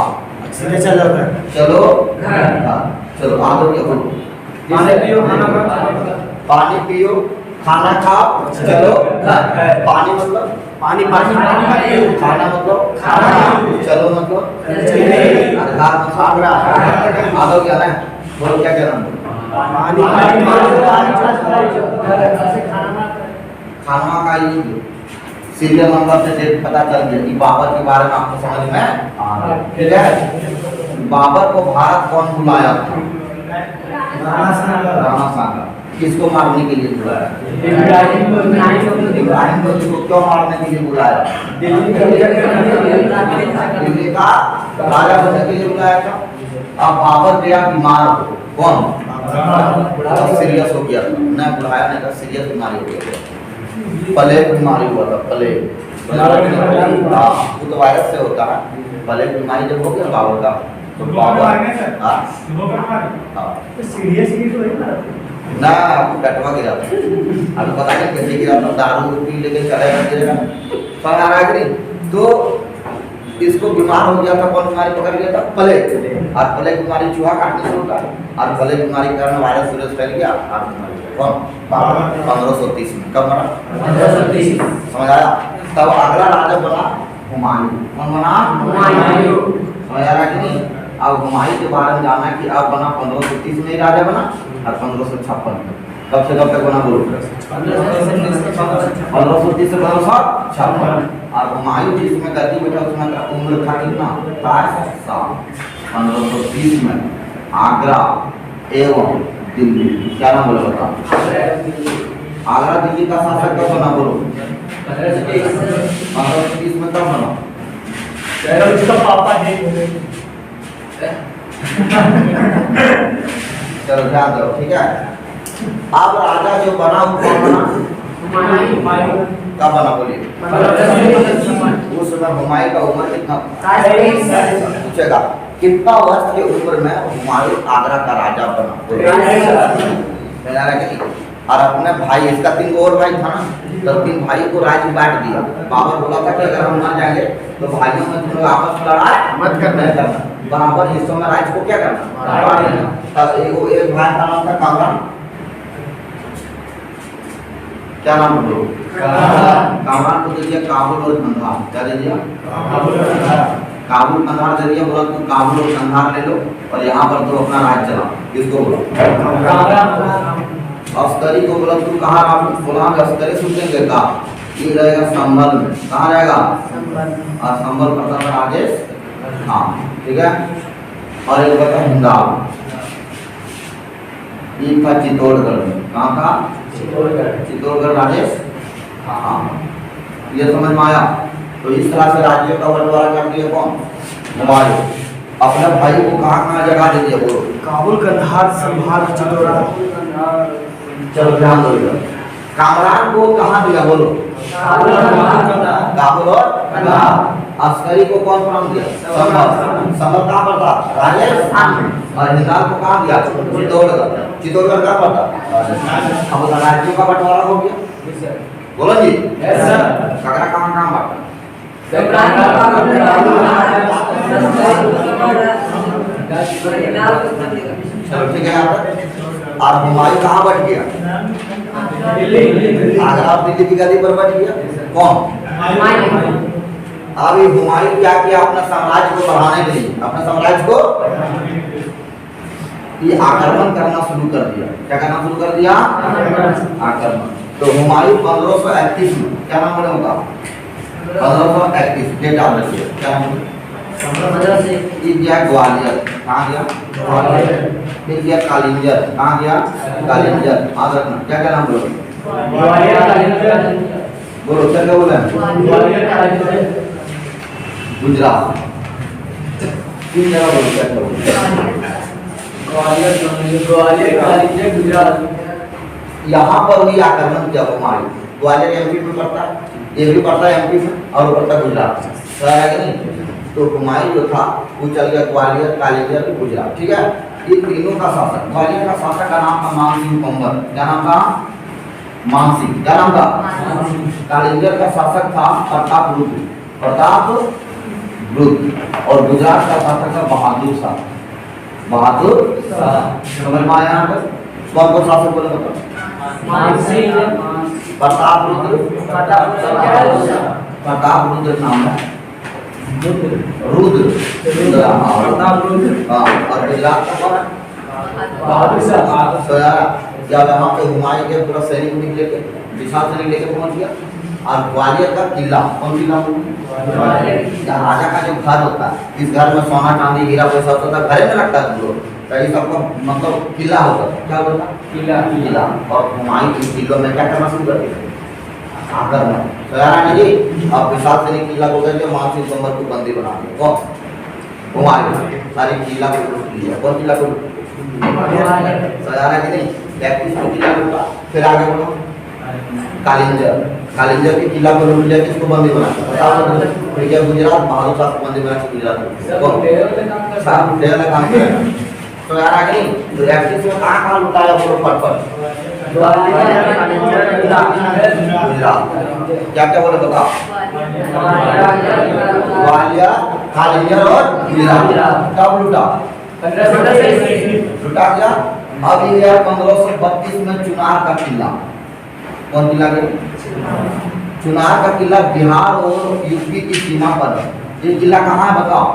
सीधे चलो घर। चलो हाँ, चलो आगे क्या बोलो। पानी पियो, खाना खाओ। पानी पियो, खाना खाओ, चलो घर। पानी मतलब पानी खाना मतलब चलो मतलब आधार मतलब आगे क्या है बोलो क्या कहना है? खाना का ये सीरियल नंबर से डेट पता चल गया कि बाबर के बारे में आपको समझ में आ गया। ठीक है, बाबर को भारत कौन बुलाया था? राणा सांगा। किसको मारने के लिए बुलाया? इब्राहिम लोधी को क्यों मारने के लिए बुलाया? दिल्ली का राजा बनने के लिए बुलाया था। अब बाबर गया बीमार हो, कौन सीरियस हो गया था, नहीं बुलाया नहीं था, सीरियस बीमारी हो गया, प्लेग बीमारी हुआ था। प्लेग वो तो वायरस से होता है। प्लेग बीमारी जब हो गया बाबर का तो बाबर सीरियस ना कटवा गिरा था। अभी पता नहीं कैसे गिरा था, दारू पी लेके चला गिरेगा पर आ रहा है। तो इसको बीमार हो गया था, कौन बीमारी पकड़ गया था? प्लेग। और प्लेग बीमारी चूहा काटने से होता है और प्लेग बीमारी के कारण वायरस फैल गया और बीमारी कौन? 1530 में। कब मरा? 1530। समझ आया? तब अगला राजा बना हुमायूं। कौन बना? हुमायूं। समझ आ रहा कि नहीं? अब हुमायूं के बारे में जाना कि अब बना 1530 में राजा बना और 1556 में। कब से कब तक बना बोलो? 1530 से 1556। और हुमायूं जिसमें गद्दी बैठा उसमें उम्र था कितना? 7 साल। 1530 में आगरा एवं दिल्ली, क्या नाम बोला बता? आगरा दिल्ली का शासक कब बना बोलो? 1530 में कब बना? उसका पापा है चलो ध्यान दो, ठीक है। अब राजा जो बना वो कौन बना? कब बना बोलिए? उस समय हुमायूं का उम्र कितना? पूछेगा कितना वर्ष की उम्र में हुमायूं आगरा का राजा बना? और अपने भाई, इसका 3 और भाई था ना, तो 3 भाई को राज्य बांट दिया। बाबर बोला था कि अगर हम मर जाएंगे तो भाइयों में तुम लोग आपस में लड़ाई मत करना, बराबर हिस्सों में राज्य को क्या करना? बांट देना। तब एक भाई का नाम था कामरान। क्या नाम बोलो? कामरान को दे दिया काबुल और कंधार। क्या दे दिया? काबुल कंधार दे दिया। बोला तुम काबुल और कंधार ले लो और यहाँ पर तो अपना राज्य चला। किसको बोला? अस्करी को बोला तू कहाँ आप? बोला अस्करी सुनेंगे का ये रहेगा संभल में। कहाँ रहेगा? और संभल पता है राजेश। हाँ ठीक है। और एक बता हिंदाल, ये था चित्तौड़गढ़ में। कहाँ था? चित्तौड़गढ़ राजेश। हाँ ये समझ में आया। तो इस तरह से राज्यों का बंटवारा कर दिया कौन? हुमायूं। अपने भाई को कहाँ कहाँ जगह दे दिया बोलो? काबुल, कंधार, संभाल, चित्तौड़गढ़। चलो ध्यान दो इधर। कामरान को कहाँ दिया बोलो? काबुल और कंधार। अस्करी को कौन नाम दिया? संभल। संभल कहाँ पर था? राजस्थान में। और हिंदाल को कहाँ दिया? चित्तौड़गढ़। चित्तौड़गढ़ कहाँ पर था? अब राज्यों का बंटवारा हो गया। बोलो जी। कगरा कहाँ कहाँ बांटा? चलो ठीक है। और हुमायूं कहाँ बैठ गया? आगरा और दिल्ली की गद्दी पर बैठ गया। कौन? अब ये हुमायूं क्या किया? अपना साम्राज्य को बढ़ाने के लिए, अपना साम्राज्य को ये आक्रमण करना शुरू कर दिया। क्या करना शुरू कर दिया? आक्रमण। तो हुमायूं 1531 में क्या नाम बना होगा? 1531 डेट ऑफ बर्थ क्या नाम? ये गया ग्वालियर। कहाँ गया? ग्वालियर। फिर गया कालिंजर। कहाँ गया? कालिंजर। याद रखना। क्या क्या नाम बोलो? बोलो क्या क्या बोला? गुजरात। 3 जगह बोलो क्या क्या बोलो? गुजरात। यहाँ पर भी आक्रमण किया हुमायूं। ग्वालियर एमपी में पड़ता है, ये भी पड़ता है एमपी में, और पड़ता है गुजरात। सही है कि नहीं? तो हुमायूं जो था वो चल गया ग्वालियर, कालिंजर, गुजरात। ठीक है। ये तीनों का शासक, ग्वालियर का शासक का नाम था मानसिंह पंवर। क्या नाम था? मानसिंह। क्या नाम था? कालिंजर का शासक था प्रताप रुद्र। प्रताप रुद्र। और गुजरात का शासक था बहादुर शाह। बहादुर समझ में आया यहाँ पर? कौन कौन शासक बोले बताओ? प्रताप रुद्र। प्रताप रुद्र नाम है। रुद्र प्रताप रुद्र। हाँ, और गुजरात का कौन है? बहादुर शाह। तो यार जब यहाँ पे हुमायूं के पूरा सैनिक लेके विशाल सैनिक लेके पहुंच गया, और ग्वालियर का किला, कौन किला? जहाँ राजा का जो घर होता है, इस घर में सोना चांदी हीरा पैसा होता था, घरे में रखता था लोग, तो ये सबका मतलब किला होता था। क्या होता था? किला। और हुमायूं के किलों में क्या करना शुरू कर दिया? आक्रमण। तो यार जी अब विशाल सैनिक किला को गए, वहां से कमर को बंदी बना दिया। कौन? हुमायूं। सारे किला को लूट लिया। कौन किला को? सजाना कि नहीं? 31 किला लूटा। फिर आगे बढ़ो, कालिंजर। कालिंजर के किला को लूट लिया, किसको बंदी बना दिया? फिर क्या गुजरात बहादुर शाह को बंदी बना के गुजरात कौन? सब डेढ़ काम किया। तो यार आगे नहीं, तो 31 में कहाँ लुटाया बोलो फटफट? गुजरात। क्या क्या बोले बताओ? ग्वालियर, कालिंजर और गुजरात। कब लूटा? लुटा गया। अब ये है 1532 में चुनार का किला। कौन किला? चुनार का किला बिहार और यूपी की सीमा पर है। ये किला कहाँ है बताओ?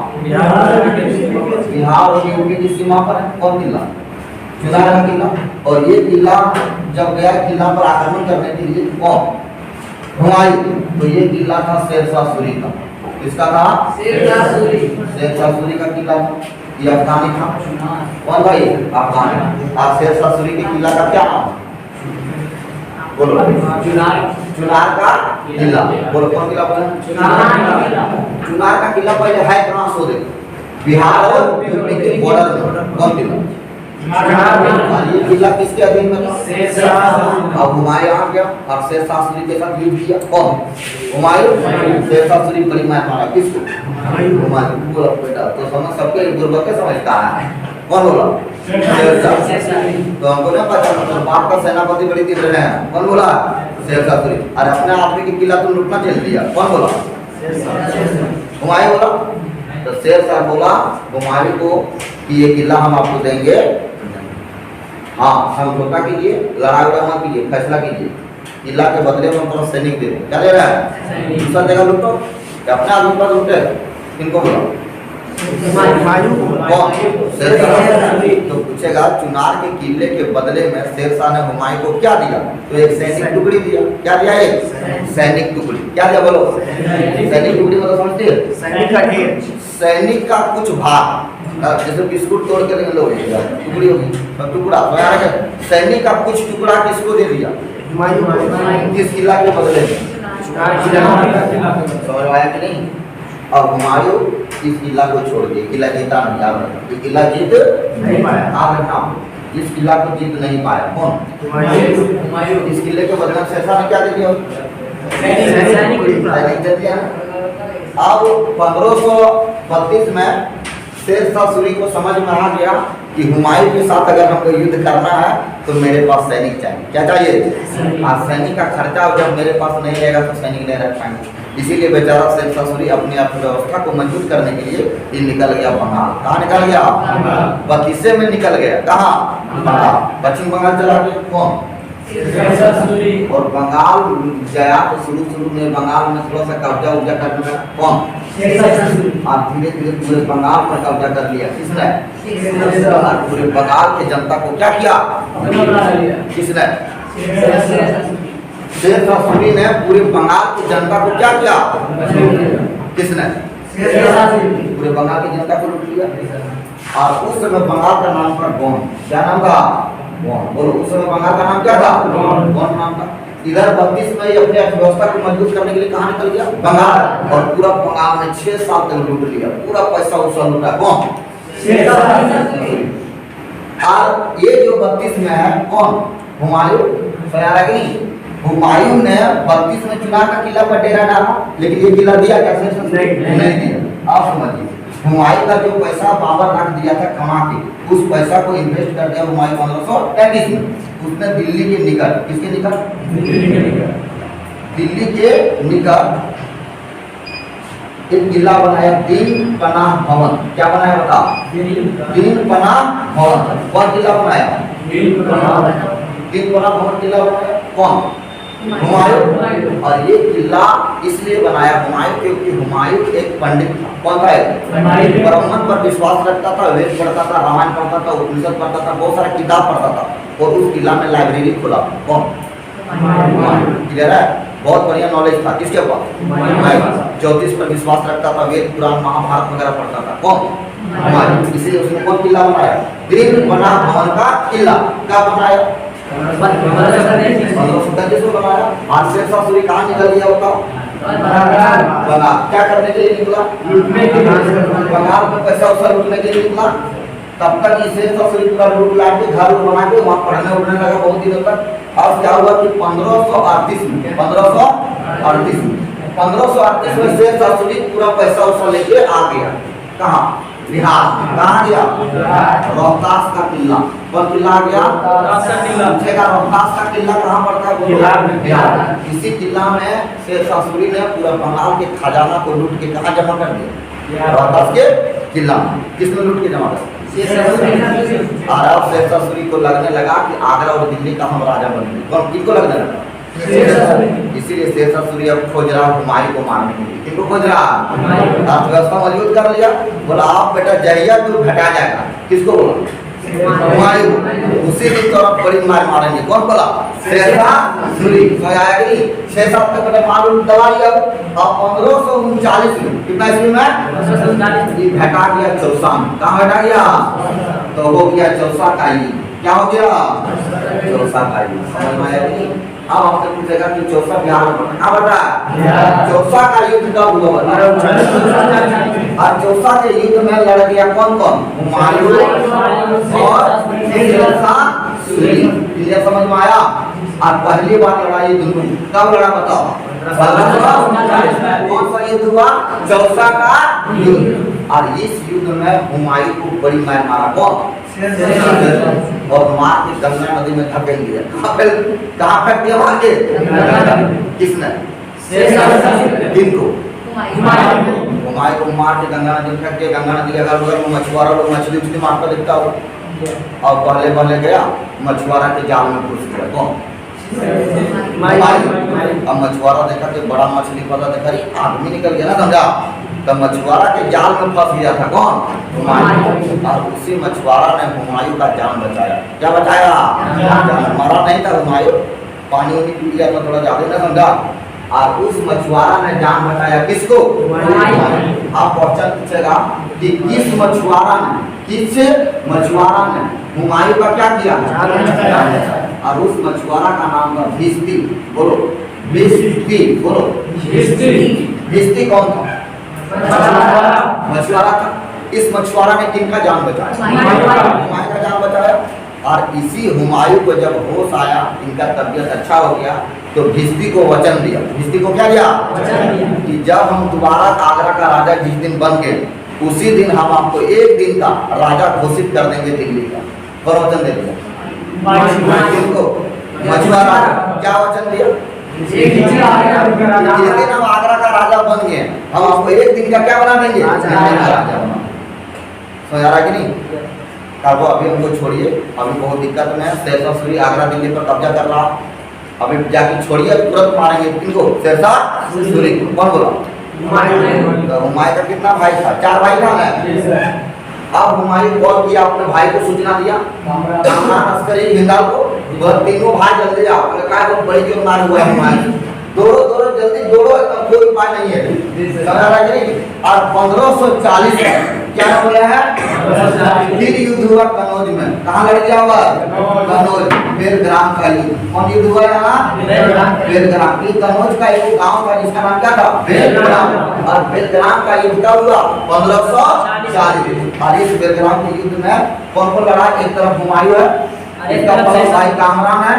बिहार और यूपी की सीमा पर है। कौन किला? चुनार का किला। और ये किला जब गया किला पर आक्रमण करने के लिए कौन? हुमायूं। तो ये किला था शेरशाह सूरी का। किसका था? शेरशाह सूरी का किला। ये अफगानी था। कौन भाई? अफगानी। आप शेरशाह सूरी के किला का क्या नाम? बोलो। चुनार का किला। बोलो कौन किला बोला? चुनार का किला पहले है कहाँ सो देखो? बिहार और यूपी के बॉर्डर में। कौन किला? और ये किला किसके अधीन में था? अब हुमायूं आ गया और शेरशाह सूरी के साथ युद्ध किया। कौन? हुमायूं। शेरशाह सूरी बड़ी मार मारा किसको? हुमायूं। बोला बेटा तो समझ सबके गुरबा के समझता है। कौन बोला? शेरशाह। तो हमको ना पता, मतलब बाप का सेनापति बड़ी तीव्र है। कौन बोला? शेरशाह सूरी। और अपने आदमी की किला तो लूटना चल दिया। कौन बोला? हुमायूं बोला। तो शेरशाह बोला हुमायूं को कि ये किला हम आपको देंगे, हाँ समझौता कीजिए, लड़ाई मत कीजिए, फैसला कीजिए, किला के बदले में हम सैनिक दे दें। क्या दे रहा है? दूसरा जगह लूटो, अपने आदमी पर लूटे। किनको बोला? कौन? शेरशाह। तो पूछेगा चुनार के किले के बदले में शेरशाह ने हुमायूं को क्या दिया? तो एक सैनिक टुकड़ी दिया। क्या दिया? एक सैनिक टुकड़ी। क्या दिया बोलो? सैनिक टुकड़ी मतलब समझते हैं? सैनिक का ढेर। सैनिक का कुछ भाग, जैसे बिस्कुट तोड़ के लो टुकड़ी होगी तो टुकड़ा। तो यार सैनिक का कुछ टुकड़ा किसको दे दिया? हुमायूं। किस किला के बदले में? समझ आया कि नहीं? अब हुमायूं इस किला को छोड़ दिए, किला जीता नहीं। याद रखना, ये किला जीत नहीं पाया। याद रखना, इस किला को जीत नहीं पाया। कौन? हुमायूं। इस किले के बदले में शेरशाह ने क्या दे दिया? सैनिक दे दिया। अब 1532 में शेरशाह सूरी को समझ में आ गया कि हुमायूं के साथ अगर हमको युद्ध करना है तो मेरे पास सैनिक चाहिए। क्या चाहिए? आज सैनिक का खर्चा जब मेरे पास नहीं रहेगा तो सैनिक नहीं रख पाएंगे। इसीलिए बेचारा शेरशाह सूरी अपनी अर्थव्यवस्था को मजबूत करने के लिए ये निकल गया बंगाल। कहाँ निकल गया? 32 में निकल गया। कहाँ? बंगाल। पश्चिम बंगाल चला गया। कौन? और बंगाल गया तो शुरू में बंगाल में थोड़ा सा कब्जा उब्जा करने लगा। कौन? और धीरे धीरे पूरे बंगाल पर कब्जा कर लिया। किसने? पूरे बंगाल की जनता को क्या किया? किसने? शेरशाह सूरी ने पूरे बंगाल की जनता को क्या किया? किसने? पूरे बंगाल की जनता को लूट लिया। और उस समय बंगाल का नाम था गोंड। क्या नाम था? गोंड। बोलो उस समय बंगाल का नाम क्या था? गोंड नाम था। इधर 32 में ये अपनी अर्थव्यवस्था को मजबूत करने के लिए कहाँ निकल गया? बंगाल। और पूरा बंगाल में 6 साल तक लूट लिया, पूरा पैसा उछल लूटा। कौन? और ये जो 32 में है कौन? हुमायूं। हुमायूं ने 32 में चुनार का किला पर डेरा डाला, लेकिन ये किला दिया क्या? नहीं दिया। आप समझिए, हुमायूं का जो पैसा बाबर रख दिया था कमा के, उस पैसा को इन्वेस्ट कर दिया हुमायूं 1533 में। उसने दिल्ली के निकट, किसके निकट? दिल्ली के निकट एक किला बनाया दीन पनाह भवन। क्या बनाया बता? दीन पनाह भवन। कौन किला बनाया? दीन पनाह भवन किला बनाया कौन? हुमायूं। और ये किला इसलिए बनाया हुमायूं क्योंकि हुमायूं एक पंडित था। कौन था? ब्राह्मण पर विश्वास रखता था, वेद पढ़ता था, रामायण पढ़ता था, उपनिषद पढ़ता था, बहुत सारा किताब पढ़ता था और उस किला में लाइब्रेरी खोला। कौन? क्लियर है? बहुत बढ़िया नॉलेज था। किसके पास? ज्योतिष पर विश्वास रखता था, वेद पुराण महाभारत वगैरह पढ़ता था। कौन? इसीलिए उसने कौन किला बनाया? दीन पनाह भवन का किला। क्या बनाया? 1537 में बनाया। आज शेरशाह सूरी कहाँ निकल गया होता? बंगाल। क्या करने के लिए निकला? बंगाल में पैसा वैसा लूटने के लिए निकला। तब तक इसे पूरा लूट ला के घर बना के वहाँ पढ़ने उड़ने लगा बहुत दिनों तक। और क्या हुआ कि 1538 में शेरशाह सूरी पूरा पैसा वैसा लेके आ गया। कहाँ? बिहार। कहाँ गया? रोहतास का किला। कौन किला आ गया? रोहतास का किला कहाँ पड़ता है? बिहार। इसी किला में शेरशाह सूरी ने पूरा बंगाल के खजाना को लूट के कहाँ जमा कर दिया? रोहतास के किला। किसने लूट के जमा कर? और अब शेरशाह सूरी को लगने लगा कि आगरा और दिल्ली का हम राजा बनेंगे। कौन? किसको लगने लगा? इसीलिए शेरशाह सूरी अब खोज रहा हुमायूं को मारने के लिए। किसको खोज रहा? अर्थव्यवस्था मजबूत कर लिया। बोला आप बेटा जहिया तू घटा जाएगा। किसको बोला? हुमायूं। उसी की तरफ बड़ी मार मारेंगे। कौन बोला? शेरशाह सूरी। आया कि 6-7 तक मैंने मालूम दबा लिया। अब 1539 में कितना ईस्वी में घटा गया चौसा में। कहाँ घटा गया? तो हो गया चौसा का ही। क्या हो गया? चौसा का ही। समझ में आया कि अब आपसे पूछेगा कि चौसा बिहार में कहाँ बता? चौसा का युद्ध कब हुआ? और चौसा के युद्ध में लड़ गया कौन कौन? हुमायूं और शेरशाह सूरी। ये समझ में आया? और पहली बार लड़ाई दोनों कब लड़ा बताओ? कौन सा युद्ध हुआ? चौसा का युद्ध। और इस युद्ध में हुमायूं को बड़ी मार मारा। कौन? और मार के गंगा नदी में धकेल दिया। कहाँ फेंक दिया? वहां के किसने? किनको? हुमायूं को मार के गंगा नदी में फेंक दिया। गंगा नदी के अगल में मछुआरा लोग मछली उछली मारता दिखता हो। और पहले गया मछुआरा के जाल में घुस गया। कौन? अब मछुआरा देखा कि बड़ा मछली पता देखा आदमी निकल गया ना समझा। तो मछुआरा के जाल में फंस गया था। कौन? हुमायूं। और उसी मछुआरा ने हुमायूं का जान बचाया। क्या बचाया? मरा नहीं था हुमायूं, पानी वानी पी लिया था थोड़ा ज्यादा ना समझा। और उस मछुआरा ने जान बचाया। किसको? आप क्वेश्चन पूछेगा कि किस मछुआरा ने हुमायूं का क्या किया? और उस मछुआरा का नाम था भिस्ती। बोलो भिस्ती। बोलो भिस्ती कौन था? मछुआरा था। इस मछुआरा ने किनका जान बचाया? हुमायूं का जान बचाया। और इसी हुमायूं को जब होश आया, इनका तबीयत अच्छा हो गया, तो भिस्ती को वचन दिया। भिस्ती को क्या दिया? कि जब हम दोबारा आगरा का राजा जिस दिन बन गए उसी दिन हम आपको 1 दिन का राजा घोषित कर देंगे दिल्ली का। और वचन दे दिया। किनको? मछुआरा। क्या वचन दिया? जिस दिन हम आगरा का राजा बन गए हम आपको 1 दिन का क्या बना देंगे? राजा बना। समझ आ रहा कि नहीं? अब अभी हमको छोड़िए, अभी बहुत दिक्कत में है। शेरशाह सूरी आगरा दिल्ली पर कब्जा कर रहा। अभी जाके छोड़िए, तुरंत मारेंगे किनको? शेरशाह सूरी को। कौन बोला? हुमायूं का कितना भाई था? 4 भाई था ना। अब हुमायूं कॉल किया, अपने भाई को सूचना दिया कामरान अस्करी हिंदाल को। वह तीनों भाई जल्दी आओ। कहा बहुत बड़ी जो मार हुआ है हुमायूं। दौड़ो जल्दी दौड़ो, कोई उपाय नहीं है। समझ रहा है? और 1540 में क्या बोला है? फिर युद्ध हुआ कनौज में। कहाँ लड़ गया हुआ? कनौज। बेलग्राम का युद्ध। कौन युद्ध हुआ यहाँ? बेलग्राम। कनौज का एक गांव था जिसका नाम क्या था? बेलग्राम। और बेलग्राम का युद्ध कब हुआ? 1540। और इस बेलग्राम के युद्ध में कौन कौन लड़ा? एक तरफ हुमायूं है, इसका भाई कामरान है,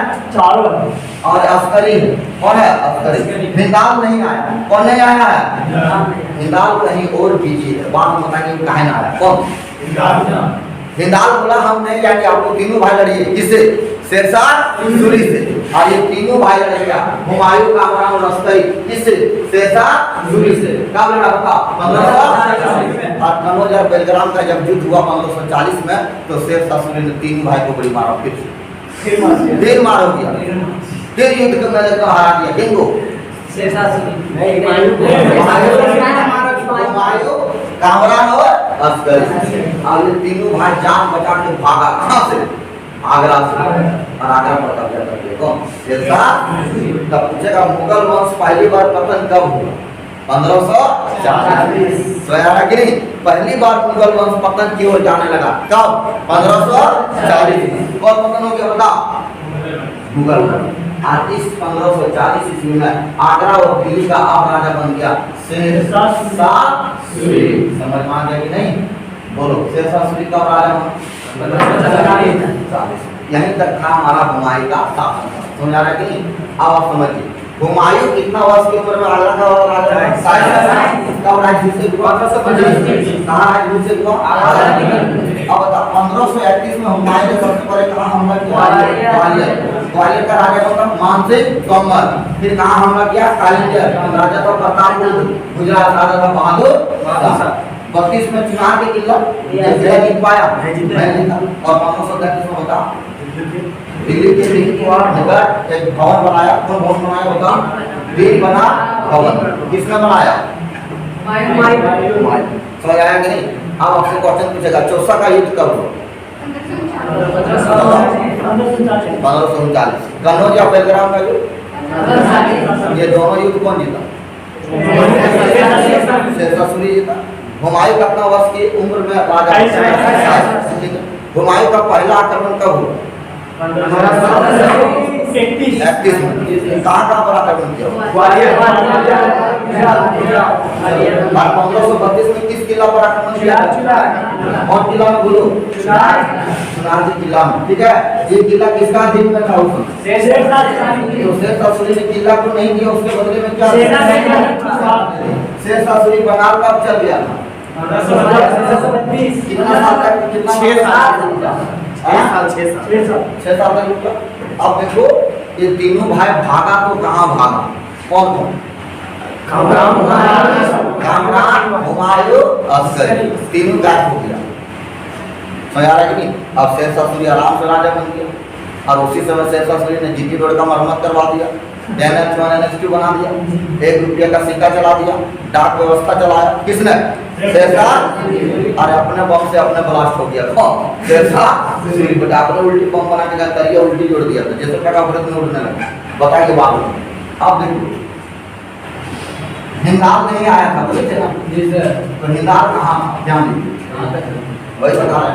और अस्करी। कौन है? अस्करी। हिंदाल नहीं आया। कौन नहीं आया है? हिंदाल कहीं और बिजी है। बात बताएंगे कहे ना आया। कौन? हिंदाल बोला हम नहीं जाएंगे, आपको तीनों भाई लड़िए। किससे? शेरशाह सूरी से। और ये तीनों भाई लड़कियां हुमायूं, कामरान और रस्तई किससे? शेरशाह सूरी से। कब लड़ा था? 1540 और कनौज और बेलग्राम का जब युद्ध हुआ 1540 में, तो शेरशाह सूरी ने तीनों भाई को बड़ी मारा, फिर मार हो गया, फिर युद्ध में हरा दिया। किनको? हुमायूं, कामरान और अस्करी। और ये तीनों भाई जान बचा के भागा। कहाँ से? आगरा से। और आगरा पर कब्जा कर लिया। कौन? शेरशाह। तब पूछेगा मुगल वंश पहली बार पतन कब हुआ? 1540। सोयारागिरी पहली बार मुगल वंश पतन की ओर जाने लगा। कब? 1540। कौन पतन हो गया बता? मुगल। और इस 1540 ईस्वी में आगरा और दिल्ली का अब राजा बन गया शेरशाह सूरी। समझ में आ गया कि नहीं? बोलो, शेरशाह सूरी कब राजा बना? यहीं तक था हमारा हुमायूं का शासन। समझ आ रहा है कि नहीं? अब आप समझिए, हुमायूं कितना वर्ष की उम्र में आगरा का राजा? कब राज्याभिषेक हुआ? 1525। कहाँ राज्याभिषेक हुआ? अब बता, 1531 में हुमायूं ने सबसे पहले कहाँ हमला किया? ग्वालियर का राजा कौन था? मानसिंह तोमर। फिर कहाँ हमला किया? कालिंगर। राजा था प्रतापरुद्र। गुजरात राजा था बहादुर। 32 में चुनाव के किला जीत पाया, और 1533 में बता दिल्ली के निकट एक भवन बनाया। कौन भवन बनाया बता? दिल बना भवन। किसने बनाया? समझ आया कि नहीं? अब आपसे क्वेश्चन पूछेगा, चौसा का युद्ध कब हुआ? 1539। कनौज या बेलग्राम का युद्ध? ये दोनों युद्ध कौन जीता? शेरशाह सूरी जीता। हुमायूं कितना वर्ष की उम्र में राजा? हुमायूं का पहला आक्रमण कब हुआ? 31 में। कहाँ पर आक्रमण किया? ग्वालियर। और 1532 में किस किला पर आक्रमण किया? और किला में बोलो? चुनार किला में। ठीक है, ये किला किसका अधीन में था उस समय? शेरशाह सूरी ने किला को नहीं दिया, उसके बदले में क्या? शेरशाह सूरी बंगाल कब चल गया था? कितना साल तक? कितना? 6 साल तक रुका। अब देखो, ये तीनों भाई भागा तो कहाँ भागा? कौन कौन? कामरान, हुमायूं, अस्करी। तीनों गायब हो गया। समझ आ रहा है कि नहीं? अब शेरशाह सूरी आराम से राजा बन गया। और उसी समय शेरशाह सूरी ने जीटी रोड का मरम्मत करवा दिया, NH1 बना दिया, 1 रुपये का सिक्का चला दिया, डाक व्यवस्था चलाया। किसने? शेरशाह। अरे अपने बम से अपने ब्लास्ट हो गया। कौन? शेरशाह सूरी। बेटा अपने उल्टी बम बना के तरिया उल्टी जोड़ दिया था, जैसे टका व्रत में उड़ने लगा। बताइए बाबू, अब देखो, हिंदाल नहीं आया था, बोले थे ना? तो हिंदाल कहाँ? ध्यान दीजिए, वही बता रहा है।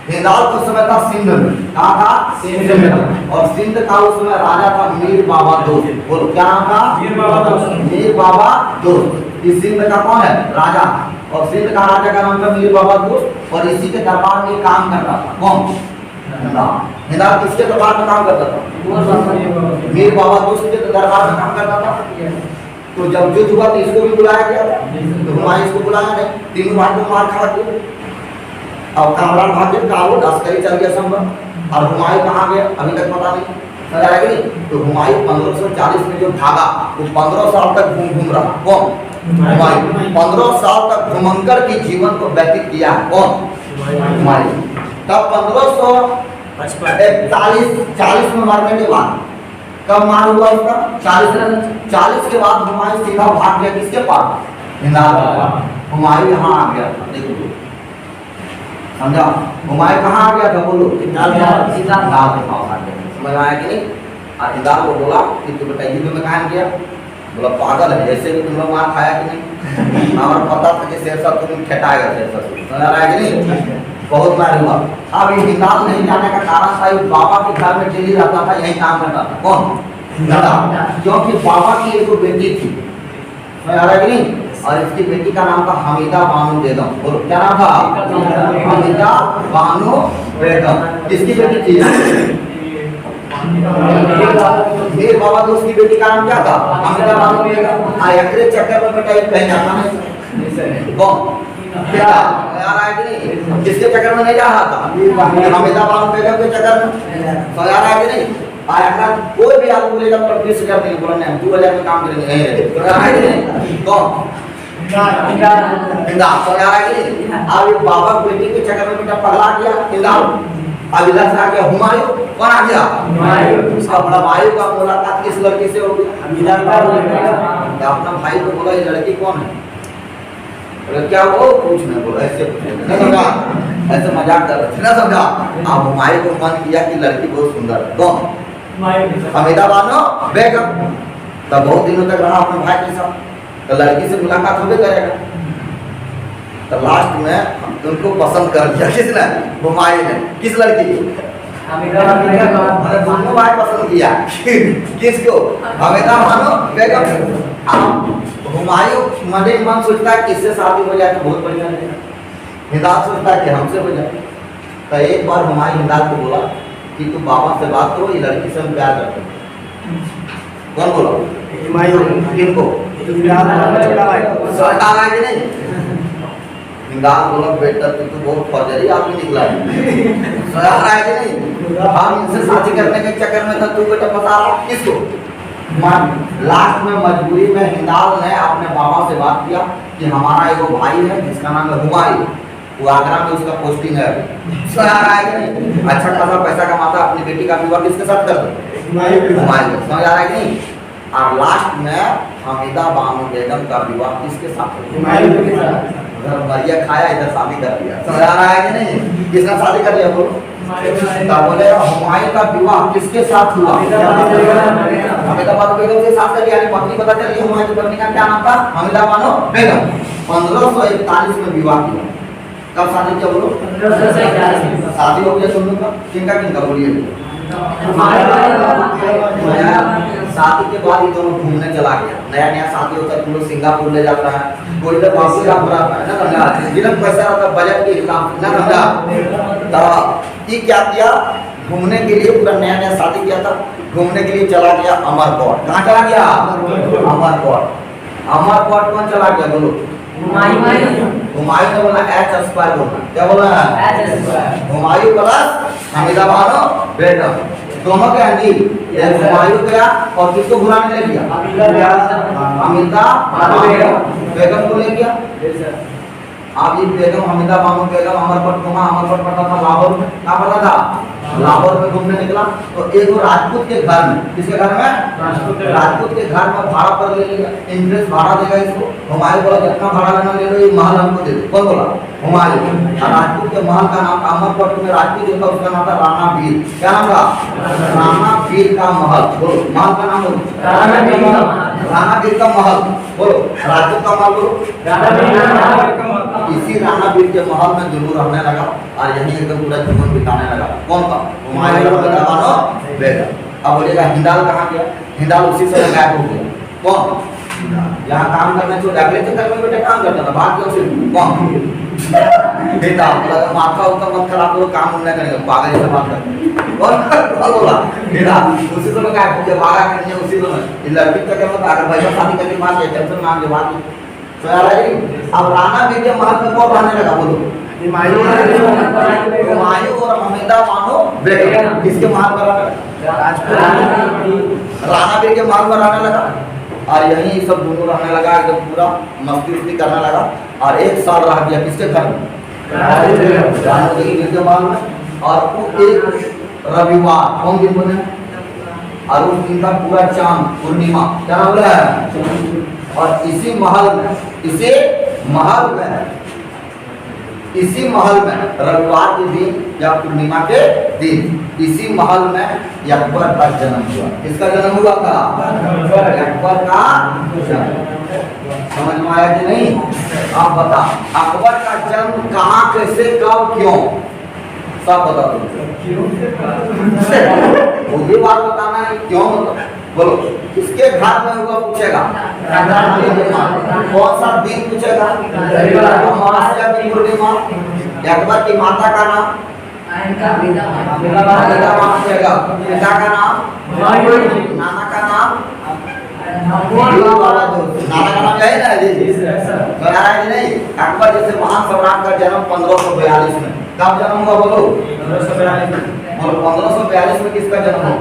हिंदाल उस समय था सिंध में। कहाँ था? सिंध में। और सिंध का उस समय राजा था मीर बाबा दोस्त। बोलो क्या नाम था? मीर बाबा दोस्त। इस सिंध का कौन है? राजा। और सिंध का राजा का नाम था मीर बाबा दोस्त। और इसी के दरबार में काम करता था। कौन? हिंदाल किसके दरबार में काम करता था? मीर बाबा दोस्त के दरबार में काम करता था। तो जब युद्ध हुआ तो इसको भी बुलाया गया, तो हुमायूं इसको बुलाया नहीं। तीनों भाई को मार खा दिया। अब कामरान भाग गया, काबुल, अस्करी चल गया संभव। और हुमायूं कहाँ गया अभी तक पता नहीं। समझ आया कि नहीं? तो हुमायूं 1540 में जो भागा वो 15 साल तक घूम रहा। कौन? हुमायूं। 15 साल तक घुमंकर की जीवन को व्यतीत किया। कौन? हुमायूं। तब 1540 में मरने के बाद कब मार हुआ उसका? 40 के बाद हुमायूं सीधा भाग गया किसके पास? हिंदाल के पास। हुमायूं यहाँ आ गया था। देखो समझा? हुमायूं कहाँ आ गया था? बोलो? हिंदाल के पास आ गया। समझ आया कि नहीं? और हिंदाल को बोला कि तू बेटा युद्ध में काम किया? बोला पागल है, ऐसे भी तुम लोग मार खाया कि नहीं? हमारा पता था कि शेरशाह तुम ठेठाएगा शेरशाह। समझ आया कि नहीं? बहुत मार हुआ। अब ये हिंदाल नहीं जाने का कारण था, बाबा के घर में डेली रहता था, यही काम करता था। कौन? हिंदाल। क्योंकि बाबा की एक बेटी थी। समझ आ रहा है कि नहीं? और इसकी बेटी का नाम था हमीदा बानो बेगम। बोलो क्या नाम था? हमीदा बानो बेगम। किसकी बेटी थी? मीर बाबा दोस्त की बेटी का नाम क्या था? हमीदा बानो बेगम। आखिरी चक्कर में बेटा एक कहीं जाता नहीं। कौन? क्या आ रहा है कि नहीं? किसके चक्कर में नहीं जा रहा था? हमीदा बानो बेगम के चक्कर में। समझ आ रहा है कि नहीं? आया कोई भी आदमी बोलेगा तो 20,000 देंगे, बोला नहीं 2,000 में काम करेंगे। समझ आ रहा है कि नहीं? कौन? हिंदा। समझ आ रहा है कि नहीं? अब ये बाबा बेटी के चक्कर में बेटा पगला गया हिंदा। अब इधर से आ गया हुमायूं। कौन आ गया? हुमायूं। उसका बड़ा भाई का मुलाकात किस लड़की से हो गया? अपना भाई को बोला ये लड़की कौन है? बोले क्या वो कुछ नहीं, बोला ऐसे ना समझा, ऐसे मजाक कर रहे थे ना समझा। अब हुमायूं को मन किया कि लड़की बहुत सुंदर है। कौन? हमीदा बानो बेगम। तब बहुत दिनों तक रहा अपने भाई के साथ, तो लड़की से मुलाकात होबे करेगा। तो लास्ट में उनको पसंद कर दिया किसने? हुमायूं ने। किस लड़की? दोनों भाई पसंद किया। किसको? हमीदा बानो बेगम। हुमायूं मने मन सोचता है किससे शादी हो जाए तो बहुत बढ़िया रहेगा। हिंदाल सोचता है कि हमसे हो जाए। तो एक बार हुमायूं हिंदाल को बोला कि तू बाबा से बात करो, ये लड़की से हम प्यार करते हैं। कौन बोला? हुमायूं। किनको? सरकार है कि नहीं? हिंदाल बोला बेटा तू तो बहुत फौजरी आदमी निकला है। सरकार है कि नहीं? हम इनसे शादी करने के चक्कर में था, तू बेटा फंसा रहा किसको? लास्ट में मजबूरी में हिंदाल ने अपने बाबा से बात किया कि हमारा एक भाई है जिसका नाम है हुमायूं, वो आगरा में उसका पोस्टिंग है। अच्छा खासा पैसा कमाता, अपनी बेटी का विवाह किसके साथ कर दो? हुमायूं। समझ आ रहा है कि नहीं? और लास्ट में हमीदा बानो बेगम का विवाह किसके साथ? हुमायूं के साथ। उधर मरिया खाया, इधर शादी कर दिया। समझ आ रहा है कि नहीं? किसने शादी कर लिया बोलो? बोले हुमायूं का विवाह किसके साथ हुआ? हमीदा बानो बेगम के साथ कर लिया। पत्नी पता चली हुमायूं की पत्नी का क्या नाम था? हमीदा बानो बेगम। 1541 में विवाह किया। कब शादी किया बोलो? 1541। शादी हो गया तुम लोग का? किनका बोलिए? शादी के बाद ये दोनों घूमने चला गया। नया नया शादी होता है, तुम लोग सिंगापुर ले जाता है, कोई तो बाबू का बुरा है ना समझा, जितना पैसा रहता है बजट के हिसाब से ना समझा। तो ये क्या किया? घूमने के लिए पूरा नया नया शादी किया था, घूमने के लिए चला गया अमरकोट। कहाँ चला गया? अमरकोट। अमरकोट कौन चला गया बोलो? हुमायूं ने बोला H² बोलना। क्या बोला? हुमायूं प्लस हमीदा बानो बेगम, दोनों के अंजीर। हुमायूं गया और किसको बुलाने ले गया? हमीदा बानो बेगम को ले गया। अब ये बेगम हमीदा बानो बेगम अमरकोट घुमा। अमरकोट पड़ता था लाहौर में। क्या पड़ता था? लाहौर में घूमने निकला तो एक राजपूत के घर में। किसके घर में? राजपूत के घर में भाड़ा पर ले लिया। इंटरेस्ट भाड़ा देगा इसको। हुमायूं बोला जितना भाड़ा लेना ले लो, ये महल हमको दे दो। कौन बोला? हुमायूं। राजपूत के महल का नाम अमरकोट में राजपूत जो था उसका नाम था राणा वीर। क्या नाम था? राणा वीर का महल। बोलो महल का नाम बोलो। राणा वीर का महल बोलो। राजपूत का महल बोलो। इसी राणा वीर के महल में जुनून रहने लगा और यहीं एकदम पूरा जीवन बिताने लगा। कौन था? हुमायूं बानो बेगम। अब बोलेगा हिंदाल कहाँ गया? हिंदाल उसी समय गायब हो गया। कौन? यहाँ काम करने छोड़ अगले चक्कर में बेटा काम करता था, बात क्यों सिर्फ कौन? हिंदाल बोला माथा उतना मत खराब करो, काम नहीं करेगा, पागल जैसा बात कर। कौन बोला? हिंदाल उसी समय गायब हो गया, भागा करने उसी समय। लड़की चक्कर में अगर भाई शादी करके बात टेंशन मांग के बात। अब राणा वीर के महल में कौन रहने लगा बोलो? हुमायूं और हमीदा बानो बेगम। किसके महल पर रहने लगा? राणा वीर के महल पर रहने लगा और यहीं सब दोनों रहने लगा, एकदम पूरा मस्ती उस्ती करने लगा। और 1 साल रह गया किसके घर में? राणा वीर के महल में। और वो एक रविवार कौन दिन बने? और उस दिन का पूरा चांद पूर्णिमा। क्या नाम है? और इसी महल में रविवार के दिन या पूर्णिमा के दिन इसी महल में अकबर का जन्म हुआ। किसका जन्म हुआ था? अकबर का जन्म। समझ में आया कि नहीं? आप बता अकबर का जन्म कहाँ, कैसे, कब, क्यों? सब बता दो। वो भी बात बताना है क्यों मतलब। बोलो किसके घर में हुआ पूछेगा? कौन सा दिन पूछेगा? अमावस्या की पूर्णिमा। अकबर की माता का नाम? पूछेगा। पिता का नाम? नाना का नाम? युग वाला दोस्त नाना का नाम क्या है ना जी बना है कि नहीं। अकबर जैसे महान सम्राट का जन्म 1542 में, कब जन्म हुआ बोलो? 1542 में किसका जन्म हुआ?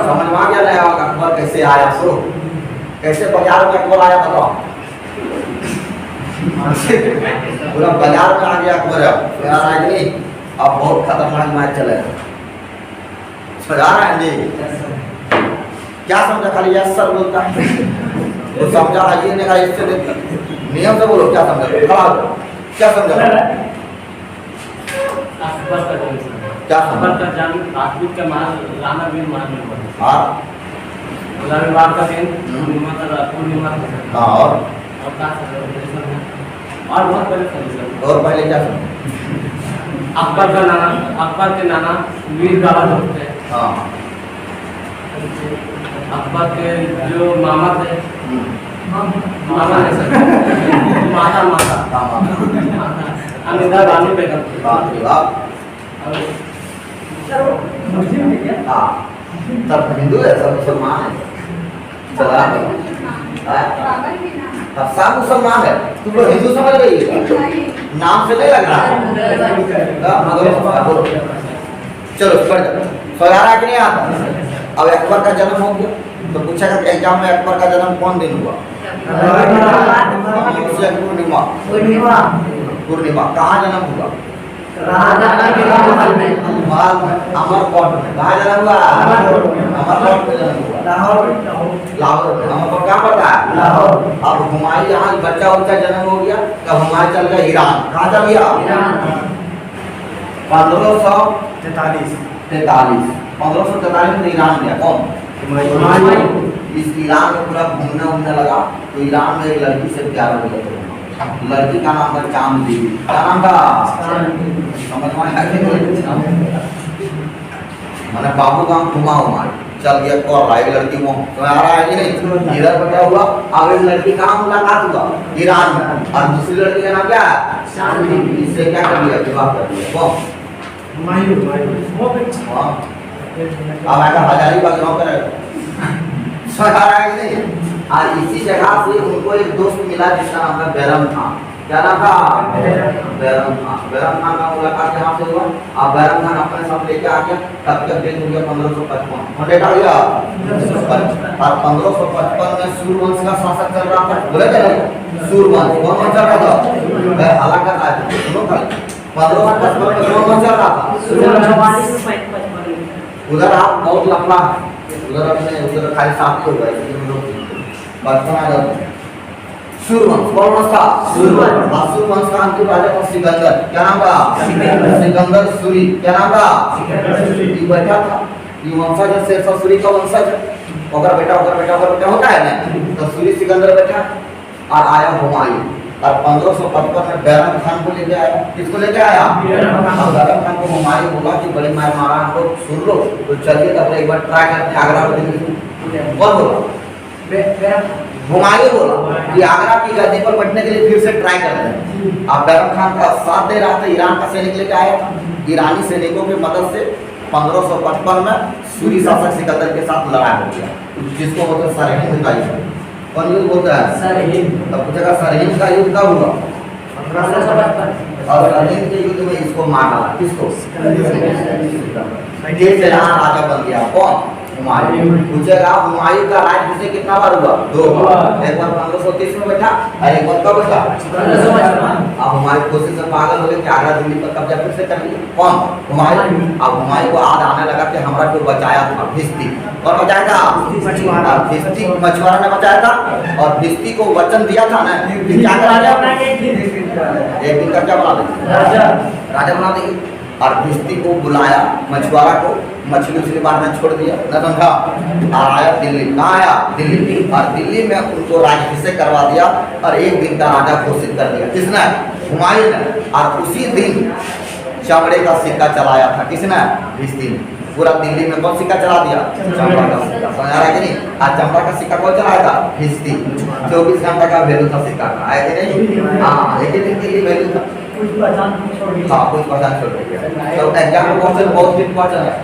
समझ में आ गया ना अकबर कैसे आया? सो कैसे बाजार में अकबर आया बताओ? पूरा बाजार में आ गया अकबर। यार आज नहीं, अब बहुत खतरनाक मैच चलेगा। समझ आ रहा है जी? क्या समझा? खाली यस सर बोलता है तो समझा ये नहीं, खाली इससे नियम से बोलो। क्या समझा? खड़ा हो, क्या समझा? अकबर का जन्म, क्या अकबर समझा? का जन्म राजपूत के महान राणा वीर महान हाँ रविवार का दिन पूर्णिमा हाँ और बहुत पहले था। और पहले क्या समझा? अकबर का नाना, अकबर के नाना वीर गावल होते हैं। हाँ अकबर के जो मामा थे, मामा नहीं सर, माता माता अमीदा बानू बेगम थी। मुस्लिम है क्या? हाँ सब हिंदू है, सब मुसलमान है। चला अब सब मुसलमान है, तुम लोग हिंदू समझ रही है? नाम से नहीं लग रहा है। चलो पढ़ जाओ। सोयारा कि नहीं आता? अब अकबर का जन्म हो गया तो पूछेगा कि एग्जाम में अकबर का जन्म कौन दिन हुआ? पूर्णिमा। पूर्णिमा कहाँ जन्म हुआ? अमरकोट में। कहाँ जन्म हुआ? अमरकोट में जन्म हुआ। लाहौर में। अमरकोट कहाँ पड़ता है? अब हुमायूं यहाँ बच्चा उच्चा जन्म हो गया तब हुमायूं चल गया ईरान। कहाँ चल गया? 1543 में ईरान गया। कौन? इस ईरान में पूरा घूमने उमने लगा तो ईरान में एक लड़की से प्यार हो गया। लड़की का नाम था चांद बीबी। क्या नाम था? समझ में आया? मैंने बाबू गांव घुमा हुआ चल गया और एक लड़की वो तो आ रहा है कि नहीं? इधर बैठा हुआ। अब एक लड़की कहाँ मुलाकात हुआ? ईरान में। और दूसरी लड़की का नाम क्या है? इससे क्या कर दिया? विवाह कर दिया। कौन? हाँ अब आएगा हजारीबाग गाँव पर समझ आ रहा है कि नहीं? और इसी जगह से उनको एक दोस्त मिला जिसका नाम था बैरम खान। क्या नाम था? बैरम खान। बैरम खान का मुलाकात यहाँ से हुआ। अब बैरम खान अपने साथ लेके आ गया। तब तक डेट हो गया 1555। डेट आ गया और 1555 में सूर्यवंश का शासक चल रहा था। बोले चले सूर्यवंश कौन चल रहा था? हालांकि आज सुनो खाली 1555 में कौन चल रहा था? उधर आप बहुत लंबा है, उधर अपने उधर खाली साथी हो गए बचपन आ जाता है। सूर्यवंश कौन था? सूर्यवंश का अंतिम राजा था सिकंदर। क्या नाम था? सिकंदर सूरी। क्या नाम था? ये बैठा था ये वंशज है शेरशाह सूरी का वंशज है। अगर बेटा होता है ना तो सूरी सिकंदर बैठा और आया हुमायूं और 1555 में बैरम खान को लेके आया। किसको लेके आया? बैरम खान को हुमायूं बोला कि बड़ी मार मारा हमको सुन लो तो चलिए तब एक बार ट्राई करते हैं आगरा में। कौन बोला? हुमायूं बोला कि आगरा की गद्दी पर बैठने के लिए फिर से ट्राई करते हैं। अब बैरम खान का साथ दे रहा था, ईरान का सैनिक लेके आया था। ईरानी सैनिकों की मदद से 1555 में सूरी शासक सिकंदर के साथ लड़ाई हो गया जिसको बोलते हैं सरहिंद का युद्ध। कौन युद्ध बोलता है? तब पूछेगा सरहिंद का युद्ध कब हुआ? 1555। और सरहिंद के युद्ध में इसको मार डाला। किसको? यहाँ राजा बन गया। कौन? हुमायूं। पूछेगा हुमायूं का राज किसे कितना बार हुआ? 2 बार। एक बार 1530 में बैठा और एक बार कब बैठा? 1555। अब हुमायूं कोशिश से पागल हो गए कि आगरा दिल्ली पर कब्जा फिर से कर लिया। कौन? हुमायूं। अब हुमायूं को याद आने लगा कि हमरा को बचाया था भिस्ती। कौन बचाया था? भिस्ती मछुआरा ने बचाया था और भिस्ती को वचन दिया था ना क्या करा एक दिन का क्या बना देंगे? राजा बना देंगे। और भिस्ती को बुलाया मछुआरा को, मछली उछली मारना छोड़ दिया न समझा और आया दिल्ली। कहाँ आया? दिल्ली। और दिल्ली में उनको राजभिषेक करवा दिया और एक दिन का राजा घोषित कर दिया। किसने? हुमायूं ने। और उसी दिन चमड़े का सिक्का चलाया था। किसने? भिस्ती ने। पूरा दिल्ली में कौन सिक्का चला दिया? चमड़ा का सिक्का। समझ आ रहा है कि नहीं? आज चमड़ा का सिक्का कौन चलाया था? भिस्ती। 24 घंटा का वैल्यू था सिक्का का। आया कि नहीं? हाँ एक दिन के लिए वैल्यू था। कुछ पहचान छोड़ दी। हाँ कुछ पहचान छोड़ दी। तो एग्जाम में क्वेश्चन बहुत दिन क्वेश्चन है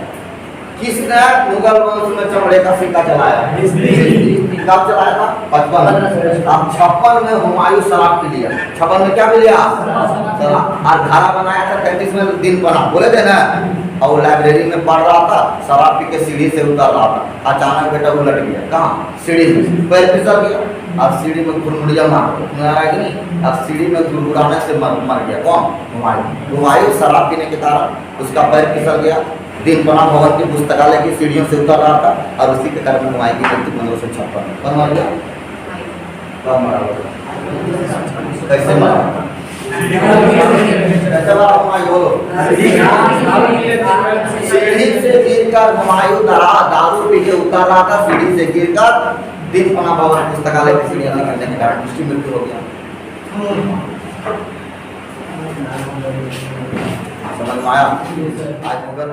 किसने मुगल वंश में चमड़े का सिक्का चलाया? कब चलाया था? 55। अब 56 में हुमायूं शराब पी लिया। 56 में क्या पी लिया? शराब। और धारा बनाया था 33 में दिन बना, बोले थे ना। और लाइब्रेरी में पढ़ रहा था, शराब पी के सीढ़ी से उतर रहा था, अचानक बेटा उलट गया। कहाँ? सीढ़ी में, पैर फिसल गया। अब सीढ़ी में खुरमुड़िया मारा कि नहीं? अब सीढ़ी में गुड़गुड़ाने से मर गया। कौन? हुमायूं। हुमायूं शराब पीने के कारण उसका पैर फिसल गया। दिन बना भवन की पुस्तकालय की सीढ़ियों से उतर रहा था, और उसी के कारण हुमायूं की मृत्यु 1556 में। कौन मर गया? कौन मरा होगा? कैसे मरा? कैसे मरा हुमायूं? बोलो। सीढ़ी से गिरकर हुमायूं दारू पी के उतर रहा था, सीढ़ी से गिरकर दिन बना भवन पुस्तकालय की सीढ़ियां गिरने के कारण उसकी मृत्यु हो गया। समझ में आया? आज मुगल